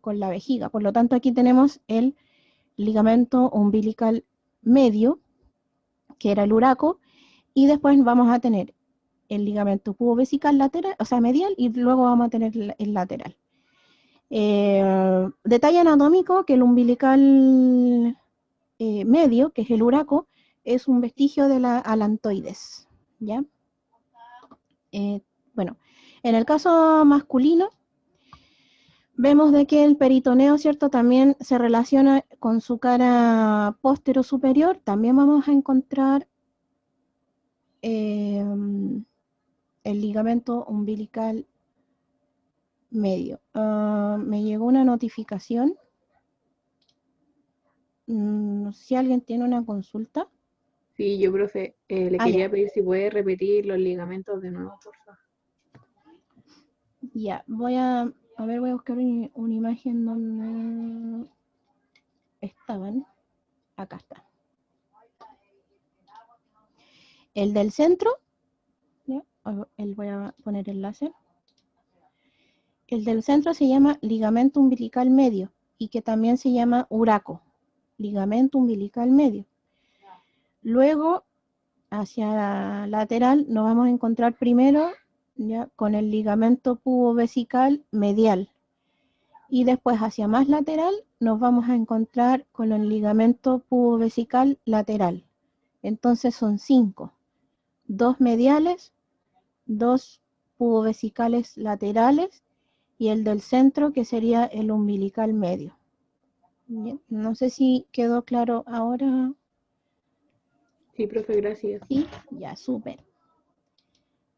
con la vejiga. Por lo tanto, aquí tenemos el ligamento umbilical medio, que era el uraco, y después vamos a tener el ligamento pubovesical lateral, o sea, medial, y luego vamos a tener el lateral. Detalle anatómico, que el umbilical medio, que es el uraco, es un vestigio de la alantoides, ¿ya? Bueno, en el caso masculino, vemos de que el peritoneo, ¿cierto?, también se relaciona con su cara póstero superior. También vamos a encontrar el ligamento umbilical medio. Me llegó una notificación. Si alguien tiene una consulta. Sí, yo, profe, le quería Ya. pedir si puede repetir los ligamentos de nuevo, por favor. Ya, voy a buscar una imagen donde estaban. Acá está. El del centro, ¿ya? Voy a poner el láser. El del centro se llama ligamento umbilical medio y que también se llama uraco, ligamento umbilical medio. Luego, hacia lateral, nos vamos a encontrar primero, ¿ya?, con el ligamento pubovesical medial. Y después, hacia más lateral, nos vamos a encontrar con el ligamento pubovesical lateral. Entonces son 5. 2 mediales, 2 pubovesicales laterales y el del centro, que sería el umbilical medio. Bien, no sé si quedó claro ahora. Sí, profe, gracias. Sí, ya, súper.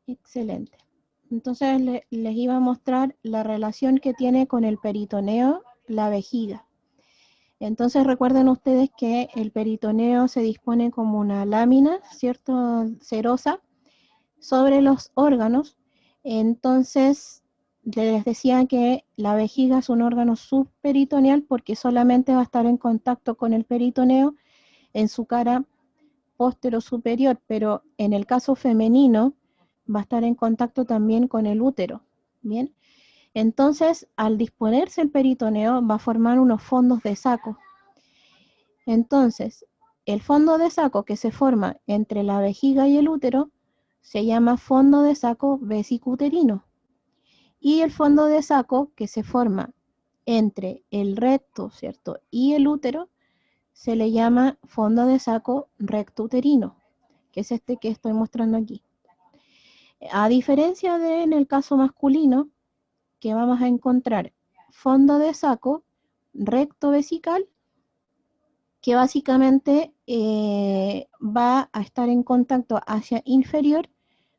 Excelente. Entonces les iba a mostrar la relación que tiene con el peritoneo la vejiga. Entonces recuerden ustedes que el peritoneo se dispone como una lámina, ¿cierto?, cerosa, sobre los órganos. Entonces les decía que la vejiga es un órgano subperitoneal porque solamente va a estar en contacto con el peritoneo en su cara póstero superior, pero en el caso femenino va a estar en contacto también con el útero. Bien, entonces al disponerse el peritoneo va a formar unos fondos de saco. Entonces, el fondo de saco que se forma entre la vejiga y el útero se llama fondo de saco vesicuterino. Y el fondo de saco que se forma entre el recto, ¿cierto?, y el útero se le llama fondo de saco rectouterino, que es este que estoy mostrando aquí. A diferencia de en el caso masculino, que vamos a encontrar fondo de saco recto vesical, que básicamente va a estar en contacto hacia inferior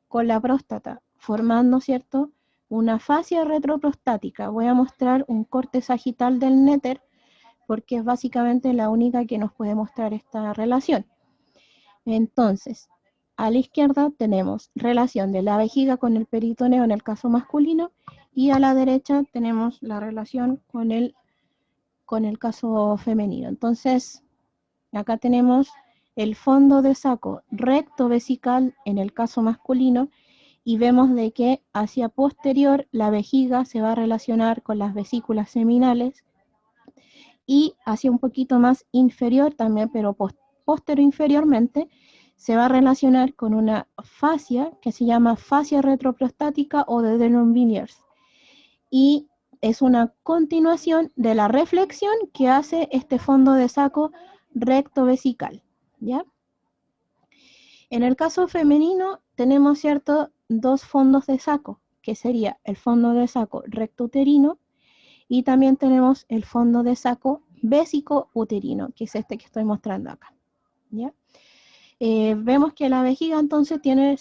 con la próstata, formando, ¿cierto?, una fascia retroprostática. Voy a mostrar un corte sagital del néter, porque es básicamente la única que nos puede mostrar esta relación. Entonces, a la izquierda tenemos relación de la vejiga con el peritoneo en el caso masculino, y a la derecha tenemos la relación con el caso femenino. Entonces, acá tenemos el fondo de saco recto vesical en el caso masculino, y vemos de que hacia posterior la vejiga se va a relacionar con las vesículas seminales, y hacia un poquito más inferior también, pero posterior inferiormente, se va a relacionar con una fascia que se llama fascia retroprostática o de Denon-Villiers. Y es una continuación de la reflexión que hace este fondo de saco recto vesical, ¿ya? En el caso femenino tenemos, ¿cierto?, dos fondos de saco, que sería el fondo de saco recto uterino, y también tenemos el fondo de saco vésico uterino, que es este que estoy mostrando acá, ¿ya? Vemos que la vejiga entonces tiene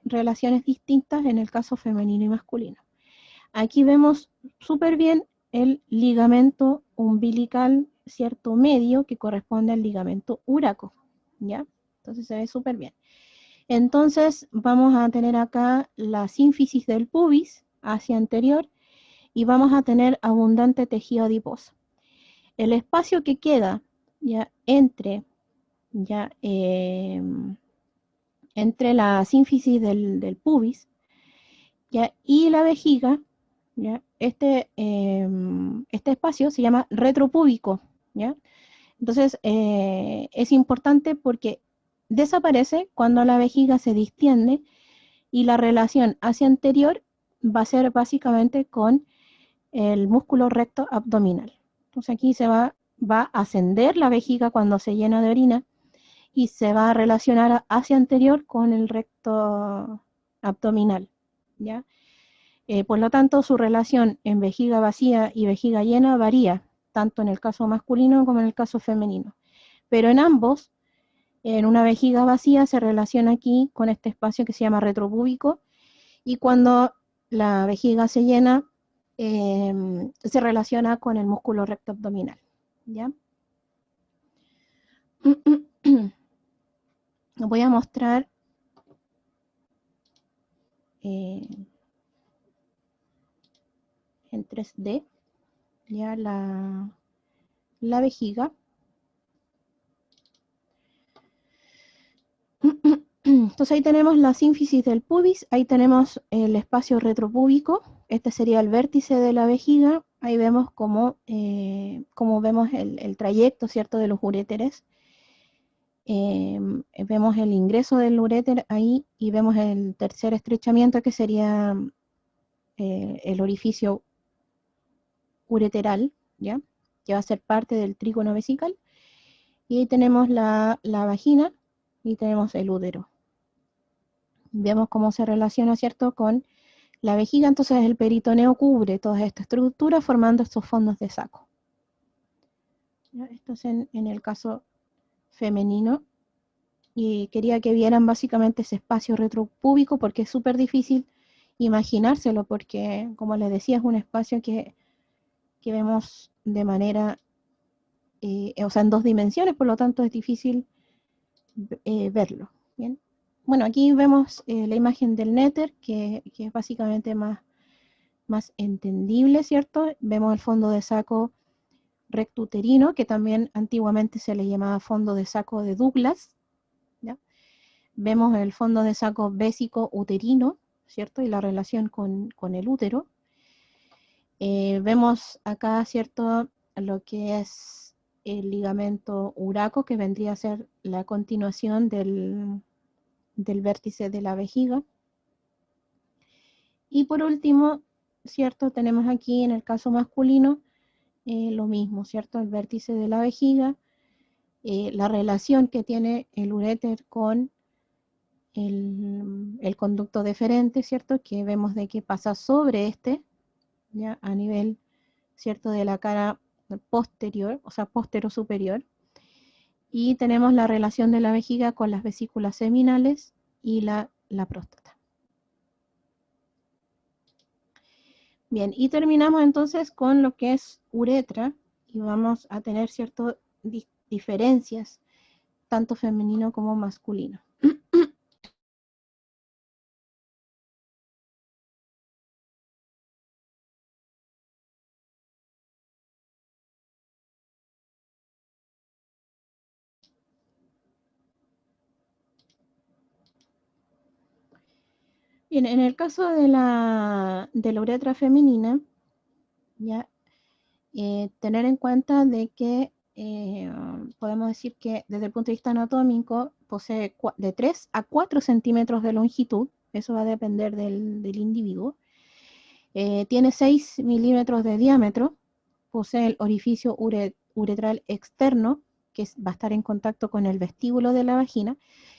relaciones distintas en el caso femenino y masculino. Aquí vemos súper bien el ligamento umbilical, cierto, medio, que corresponde al ligamento uraco, ¿ya? Entonces se ve súper bien. Entonces vamos a tener acá la sínfisis del pubis hacia anterior, y vamos a tener abundante tejido adiposo. El espacio que queda ya entre la sínfisis del pubis, ¿ya?, y la vejiga, ¿ya?, este espacio se llama retropúbico, ¿ya? Entonces es importante porque desaparece cuando la vejiga se distiende, y la relación hacia anterior va a ser básicamente con el músculo recto abdominal. Entonces aquí se va a ascender la vejiga cuando se llena de orina, y se va a relacionar hacia anterior con el recto abdominal, ¿ya? Por lo tanto, su relación en vejiga vacía y vejiga llena varía, tanto en el caso masculino como en el caso femenino. Pero en ambos, en una vejiga vacía se relaciona aquí con este espacio que se llama retropúbico, y cuando la vejiga se llena, se relaciona con el músculo recto abdominal, ¿ya? Voy a mostrar en 3D ya la vejiga. Entonces ahí tenemos la sínfisis del pubis, ahí tenemos el espacio retropúbico, este sería el vértice de la vejiga. Ahí vemos cómo vemos el trayecto, ¿cierto?, de los uréteres. Vemos el ingreso del uréter ahí, y vemos el tercer estrechamiento, que sería el orificio ureteral, ¿ya?, que va a ser parte del trígono vesical. Y ahí tenemos la vagina, y tenemos el útero. Vemos cómo se relaciona, ¿cierto?, con la vejiga. Entonces el peritoneo cubre toda esta estructura formando estos fondos de saco, ¿ya? Esto es en el caso femenino, y quería que vieran básicamente ese espacio retropúbico, porque es súper difícil imaginárselo, porque, como les decía, es un espacio que vemos de manera, o sea, en dos dimensiones, por lo tanto es difícil verlo, ¿bien? Bueno, aquí vemos la imagen del néter, que es básicamente más entendible, ¿cierto? Vemos el fondo de saco rectuterino, que también antiguamente se le llamaba fondo de saco de Douglas, ¿ya? Vemos el fondo de saco vésico uterino, ¿cierto?, y la relación con el útero. Vemos acá, ¿cierto?, lo que es el ligamento uraco, que vendría a ser la continuación del vértice de la vejiga. Y por último, ¿cierto?, tenemos aquí en el caso masculino lo mismo, ¿cierto?, el vértice de la vejiga, la relación que tiene el uréter con el conducto deferente, ¿cierto?, que vemos de que pasa sobre ya a nivel, ¿cierto?, de la cara posterior, o sea, postero-superior. Y tenemos la relación de la vejiga con las vesículas seminales y la próstata. Bien, y terminamos entonces con lo que es uretra, y vamos a tener ciertas diferencias, tanto femenino como masculino. Bien, en el caso de la uretra femenina, ya tener en cuenta de que podemos decir que desde el punto de vista anatómico posee de 3 a 4 centímetros de longitud, eso va a depender del individuo. Tiene 6 milímetros de diámetro, posee el orificio uretral externo, que va a estar en contacto con el vestíbulo de la vagina.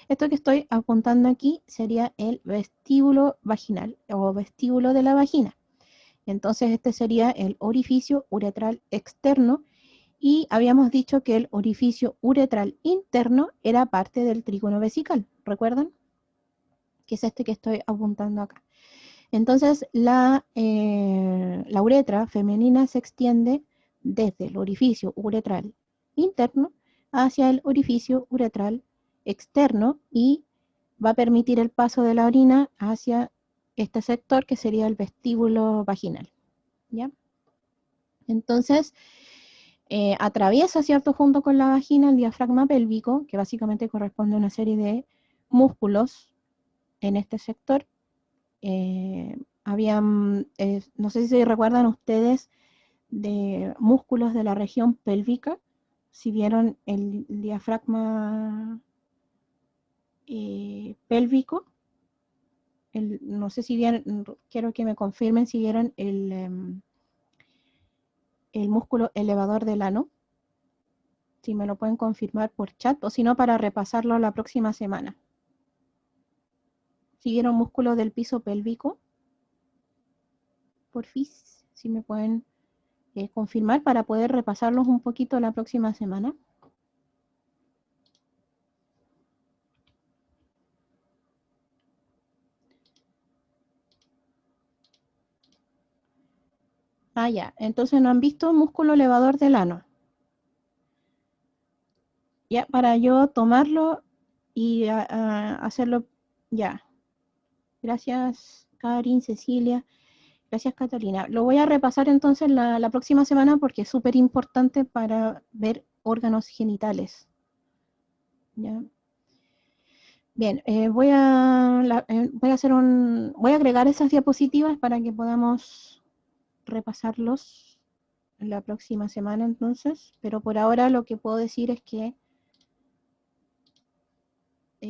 Esto que estoy apuntando aquí sería el vestíbulo vaginal o vestíbulo de la vagina. Entonces este sería el orificio uretral externo, y habíamos dicho que el orificio uretral interno era parte del trígono vesical, ¿recuerdan? Que es este que estoy apuntando acá. Entonces la uretra femenina se extiende desde el orificio uretral interno hacia el orificio uretral externo y va a permitir el paso de la orina hacia este sector que sería el vestíbulo vaginal, ¿ya? Entonces, atraviesa, ¿cierto?, junto con la vagina el diafragma pélvico, que básicamente corresponde a una serie de músculos en este sector. No sé si se recuerdan ustedes de músculos de la región pélvica, si vieron el diafragma pélvico, no sé si vieron, quiero que me confirmen si vieron el músculo elevador del ano, si me lo pueden confirmar por chat, o si no, para repasarlo la próxima semana. Si vieron músculos del piso pélvico, porfis, si me pueden confirmar para poder repasarlos un poquito la próxima semana. Ah, ya, entonces no han visto músculo elevador del ano. Ya, para yo tomarlo y hacerlo, ya. Gracias, Karin, Cecilia. Gracias, Catalina. Lo voy a repasar entonces la próxima semana porque es súper importante para ver órganos genitales. ¿Ya? Bien, voy a agregar esas diapositivas para que podamos repasarlos la próxima semana entonces, pero por ahora lo que puedo decir es que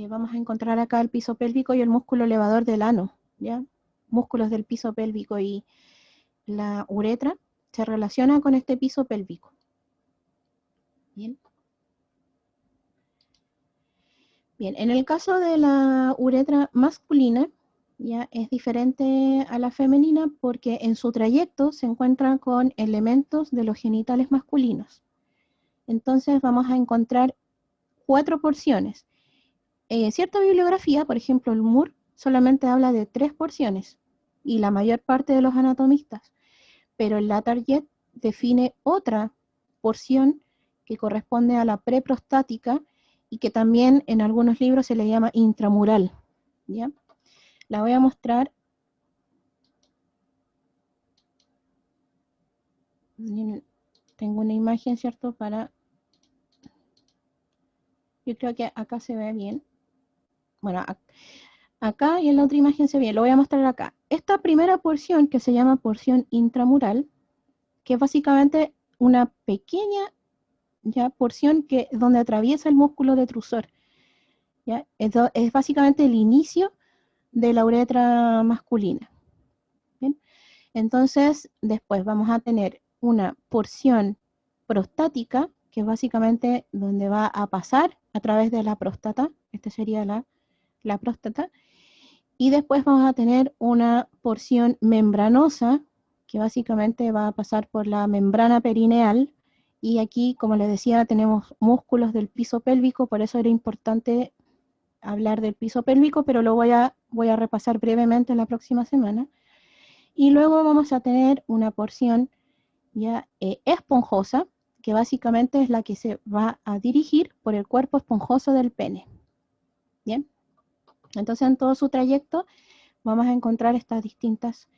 vamos a encontrar acá el piso pélvico y el músculo elevador del ano, ¿ya? Músculos del piso pélvico, y la uretra se relaciona con este piso pélvico. Bien. Bien, en el caso de la uretra masculina, ya es diferente a la femenina porque en su trayecto se encuentra con elementos de los genitales masculinos. Entonces vamos a encontrar 4 porciones. Cierta bibliografía, por ejemplo el Moore, solamente habla de 3 porciones, y la mayor parte de los anatomistas, pero el Latarjet define otra porción que corresponde a la preprostática y que también en algunos libros se le llama intramural, ¿ya? La voy a mostrar. Tengo una imagen, ¿cierto? Yo creo que acá se ve bien. Bueno, acá y en la otra imagen se ve bien. Lo voy a mostrar acá. Esta primera porción, que se llama porción intramural, que es básicamente una pequeña ya porción donde atraviesa el músculo detrusor. ¿Ya? Es básicamente el inicio de la uretra masculina. ¿Bien? Entonces, después vamos a tener una porción prostática, que es básicamente donde va a pasar a través de la próstata. Esta sería la próstata. Y después vamos a tener una porción membranosa, que básicamente va a pasar por la membrana perineal. Y aquí, como les decía, tenemos músculos del piso pélvico, por eso era importante hablar del piso pélvico, pero lo voy a repasar brevemente la próxima semana. Y luego vamos a tener una porción ya esponjosa, que básicamente es la que se va a dirigir por el cuerpo esponjoso del pene. Bien, entonces en todo su trayecto vamos a encontrar estas distintas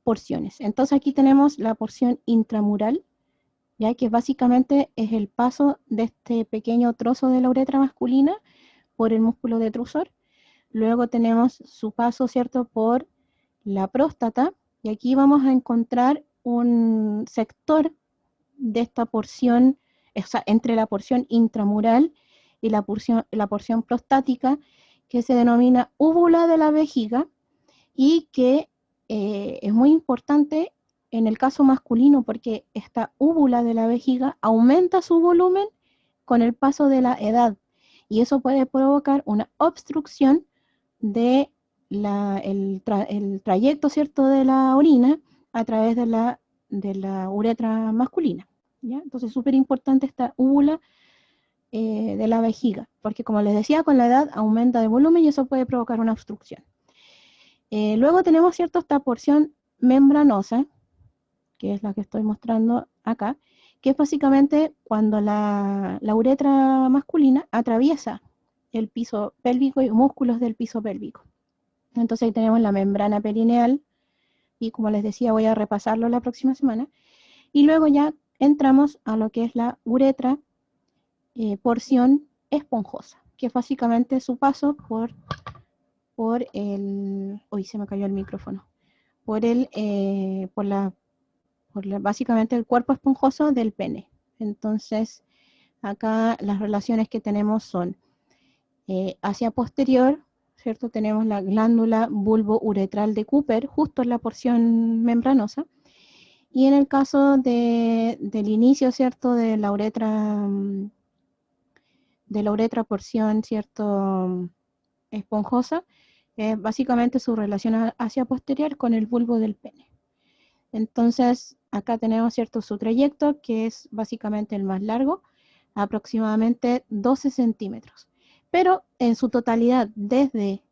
porciones. Entonces aquí tenemos la porción intramural, ya que básicamente es el paso de este pequeño trozo de la uretra masculina por el músculo detrusor. Luego tenemos su paso, ¿cierto?, por la próstata, y aquí vamos a encontrar un sector de esta porción, o sea, entre la porción intramural y la porción prostática, que se denomina úvula de la vejiga, y que es muy importante en el caso masculino porque esta úvula de la vejiga aumenta su volumen con el paso de la edad, y eso puede provocar una obstrucción de el trayecto, ¿cierto?, de la orina a través de la uretra masculina, ¿ya? Entonces es súper importante esta úvula de la vejiga, porque como les decía, con la edad aumenta de volumen y eso puede provocar una obstrucción. Luego tenemos, ¿cierto?, esta porción membranosa, que es la que estoy mostrando acá, que es básicamente cuando la uretra masculina atraviesa el piso pélvico y músculos del piso pélvico. Entonces ahí tenemos la membrana perineal, y como les decía, voy a repasarlo la próxima semana. Y luego ya entramos a lo que es la uretra, porción esponjosa, que es básicamente su paso por el... Uy, se me cayó el micrófono. Básicamente el cuerpo esponjoso del pene. Entonces, acá las relaciones que tenemos son hacia posterior, ¿cierto? Tenemos la glándula bulbouretral de Cooper, justo en la porción membranosa. Y en el caso del inicio, ¿cierto?, de la uretra porción, ¿cierto?, esponjosa, básicamente su relación hacia posterior con el bulbo del pene. Entonces, acá tenemos, ¿cierto?, su trayecto, que es básicamente el más largo, aproximadamente 12 centímetros. Pero en su totalidad, desde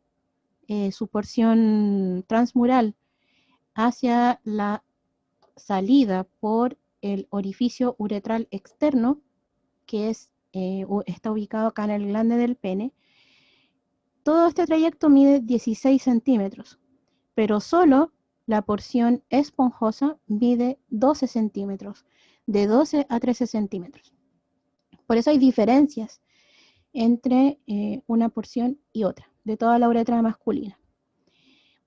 su porción transmural hacia la salida por el orificio uretral externo, que está ubicado acá en el glande del pene, todo este trayecto mide 16 centímetros, pero solo la porción esponjosa mide 12 centímetros, de 12 a 13 centímetros. Por eso hay diferencias entre una porción y otra, de toda la uretra masculina.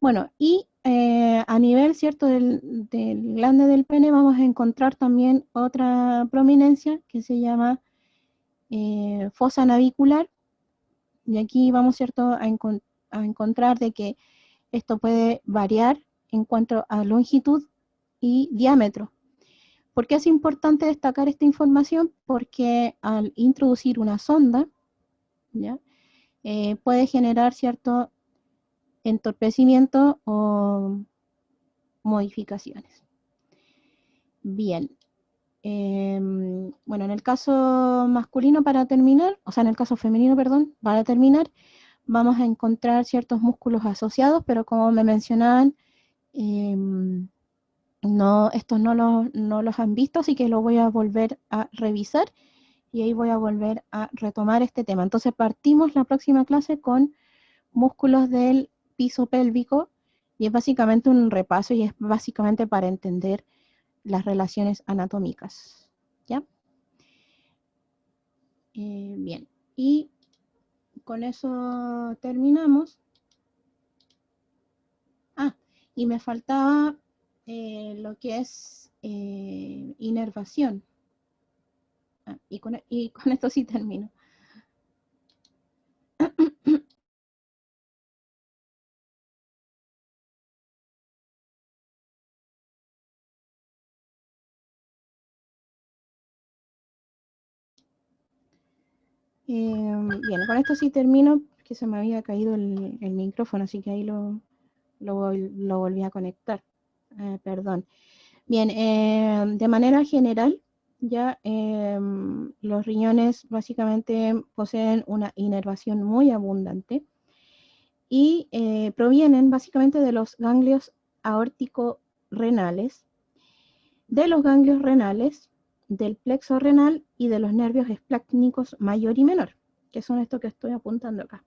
Bueno, y a nivel, ¿cierto?, del glande del pene vamos a encontrar también otra prominencia que se llama fosa navicular, y aquí vamos, ¿cierto?, a encontrar de que esto puede variar en cuanto a longitud y diámetro. ¿Por qué es importante destacar esta información? Porque al introducir una sonda, ¿ya?, puede generar cierto entorpecimiento o modificaciones. Bien. Bueno, en el caso masculino, para terminar, o sea, en el caso femenino, perdón, para terminar, vamos a encontrar ciertos músculos asociados, pero como me mencionaban, estos no los han visto, así que lo voy a volver a revisar y ahí voy a volver a retomar este tema. Entonces partimos la próxima clase con músculos del piso pélvico, y es básicamente un repaso y es básicamente para entender las relaciones anatómicas, ¿ya? Bien, y con eso terminamos. Y me faltaba lo que es inervación. Y con esto sí termino. Bien, con esto sí termino, porque se me había caído el micrófono, así que ahí lo volví a conectar. Perdón. Bien, de manera general, ya los riñones básicamente poseen una inervación muy abundante y provienen básicamente de los ganglios aórtico renales, de los ganglios renales, del plexo renal y de los nervios esplácnicos mayor y menor, que son estos que estoy apuntando acá.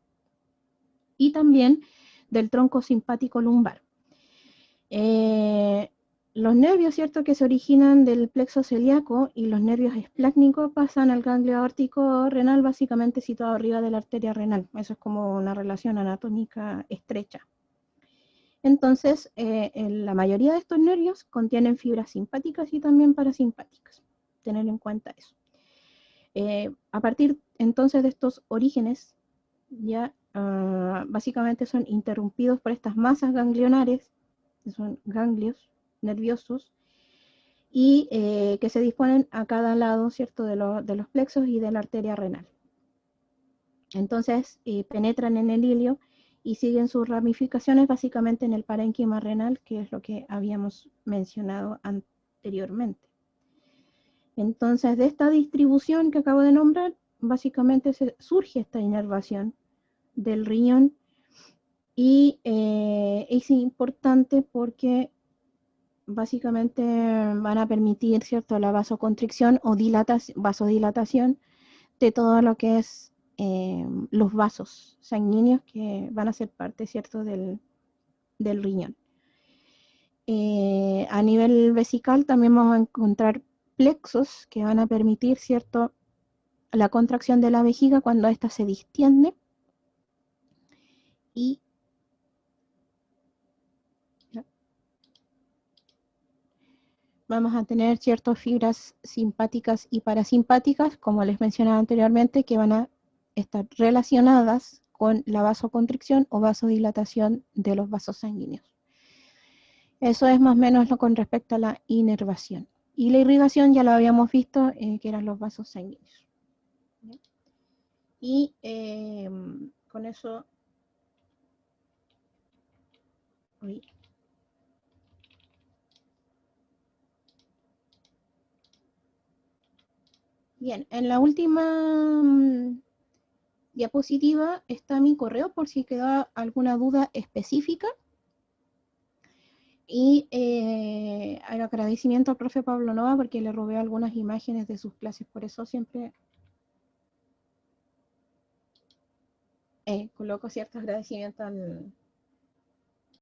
Y también del tronco simpático lumbar. Los nervios, ¿cierto?, que se originan del plexo celíaco y los nervios esplácnicos pasan al ganglio aórtico renal, básicamente situado arriba de la arteria renal. Eso es como una relación anatómica estrecha. Entonces, la mayoría de estos nervios contienen fibras simpáticas y también parasimpáticas. Tener en cuenta eso. A partir entonces de estos orígenes, ya básicamente son interrumpidos por estas masas ganglionares, que son ganglios nerviosos, y que se disponen a cada lado, ¿cierto?, de los plexos y de la arteria renal. Entonces penetran en el ilio y siguen sus ramificaciones básicamente en el parénquima renal, que es lo que habíamos mencionado anteriormente. Entonces, de esta distribución que acabo de nombrar, básicamente surge esta inervación del riñón y es importante porque básicamente van a permitir, ¿cierto?, la vasoconstricción o vasodilatación de todo lo que es los vasos sanguíneos que van a ser parte, ¿cierto?, del riñón. A nivel vesical también vamos a encontrar plexos que van a permitir, ¿cierto?, la contracción de la vejiga cuando ésta se distiende. Y vamos a tener ciertas fibras simpáticas y parasimpáticas, como les mencionaba anteriormente, que van a estar relacionadas con la vasoconstricción o vasodilatación de los vasos sanguíneos. Eso es más o menos lo con respecto a la inervación. Y la irrigación ya lo habíamos visto, que eran los vasos sanguíneos. Y con eso... Bien, en la última diapositiva está mi correo por si queda alguna duda específica. Y el agradecimiento al profe Pablo Nova porque le robé algunas imágenes de sus clases, por eso siempre coloco ciertos agradecimientos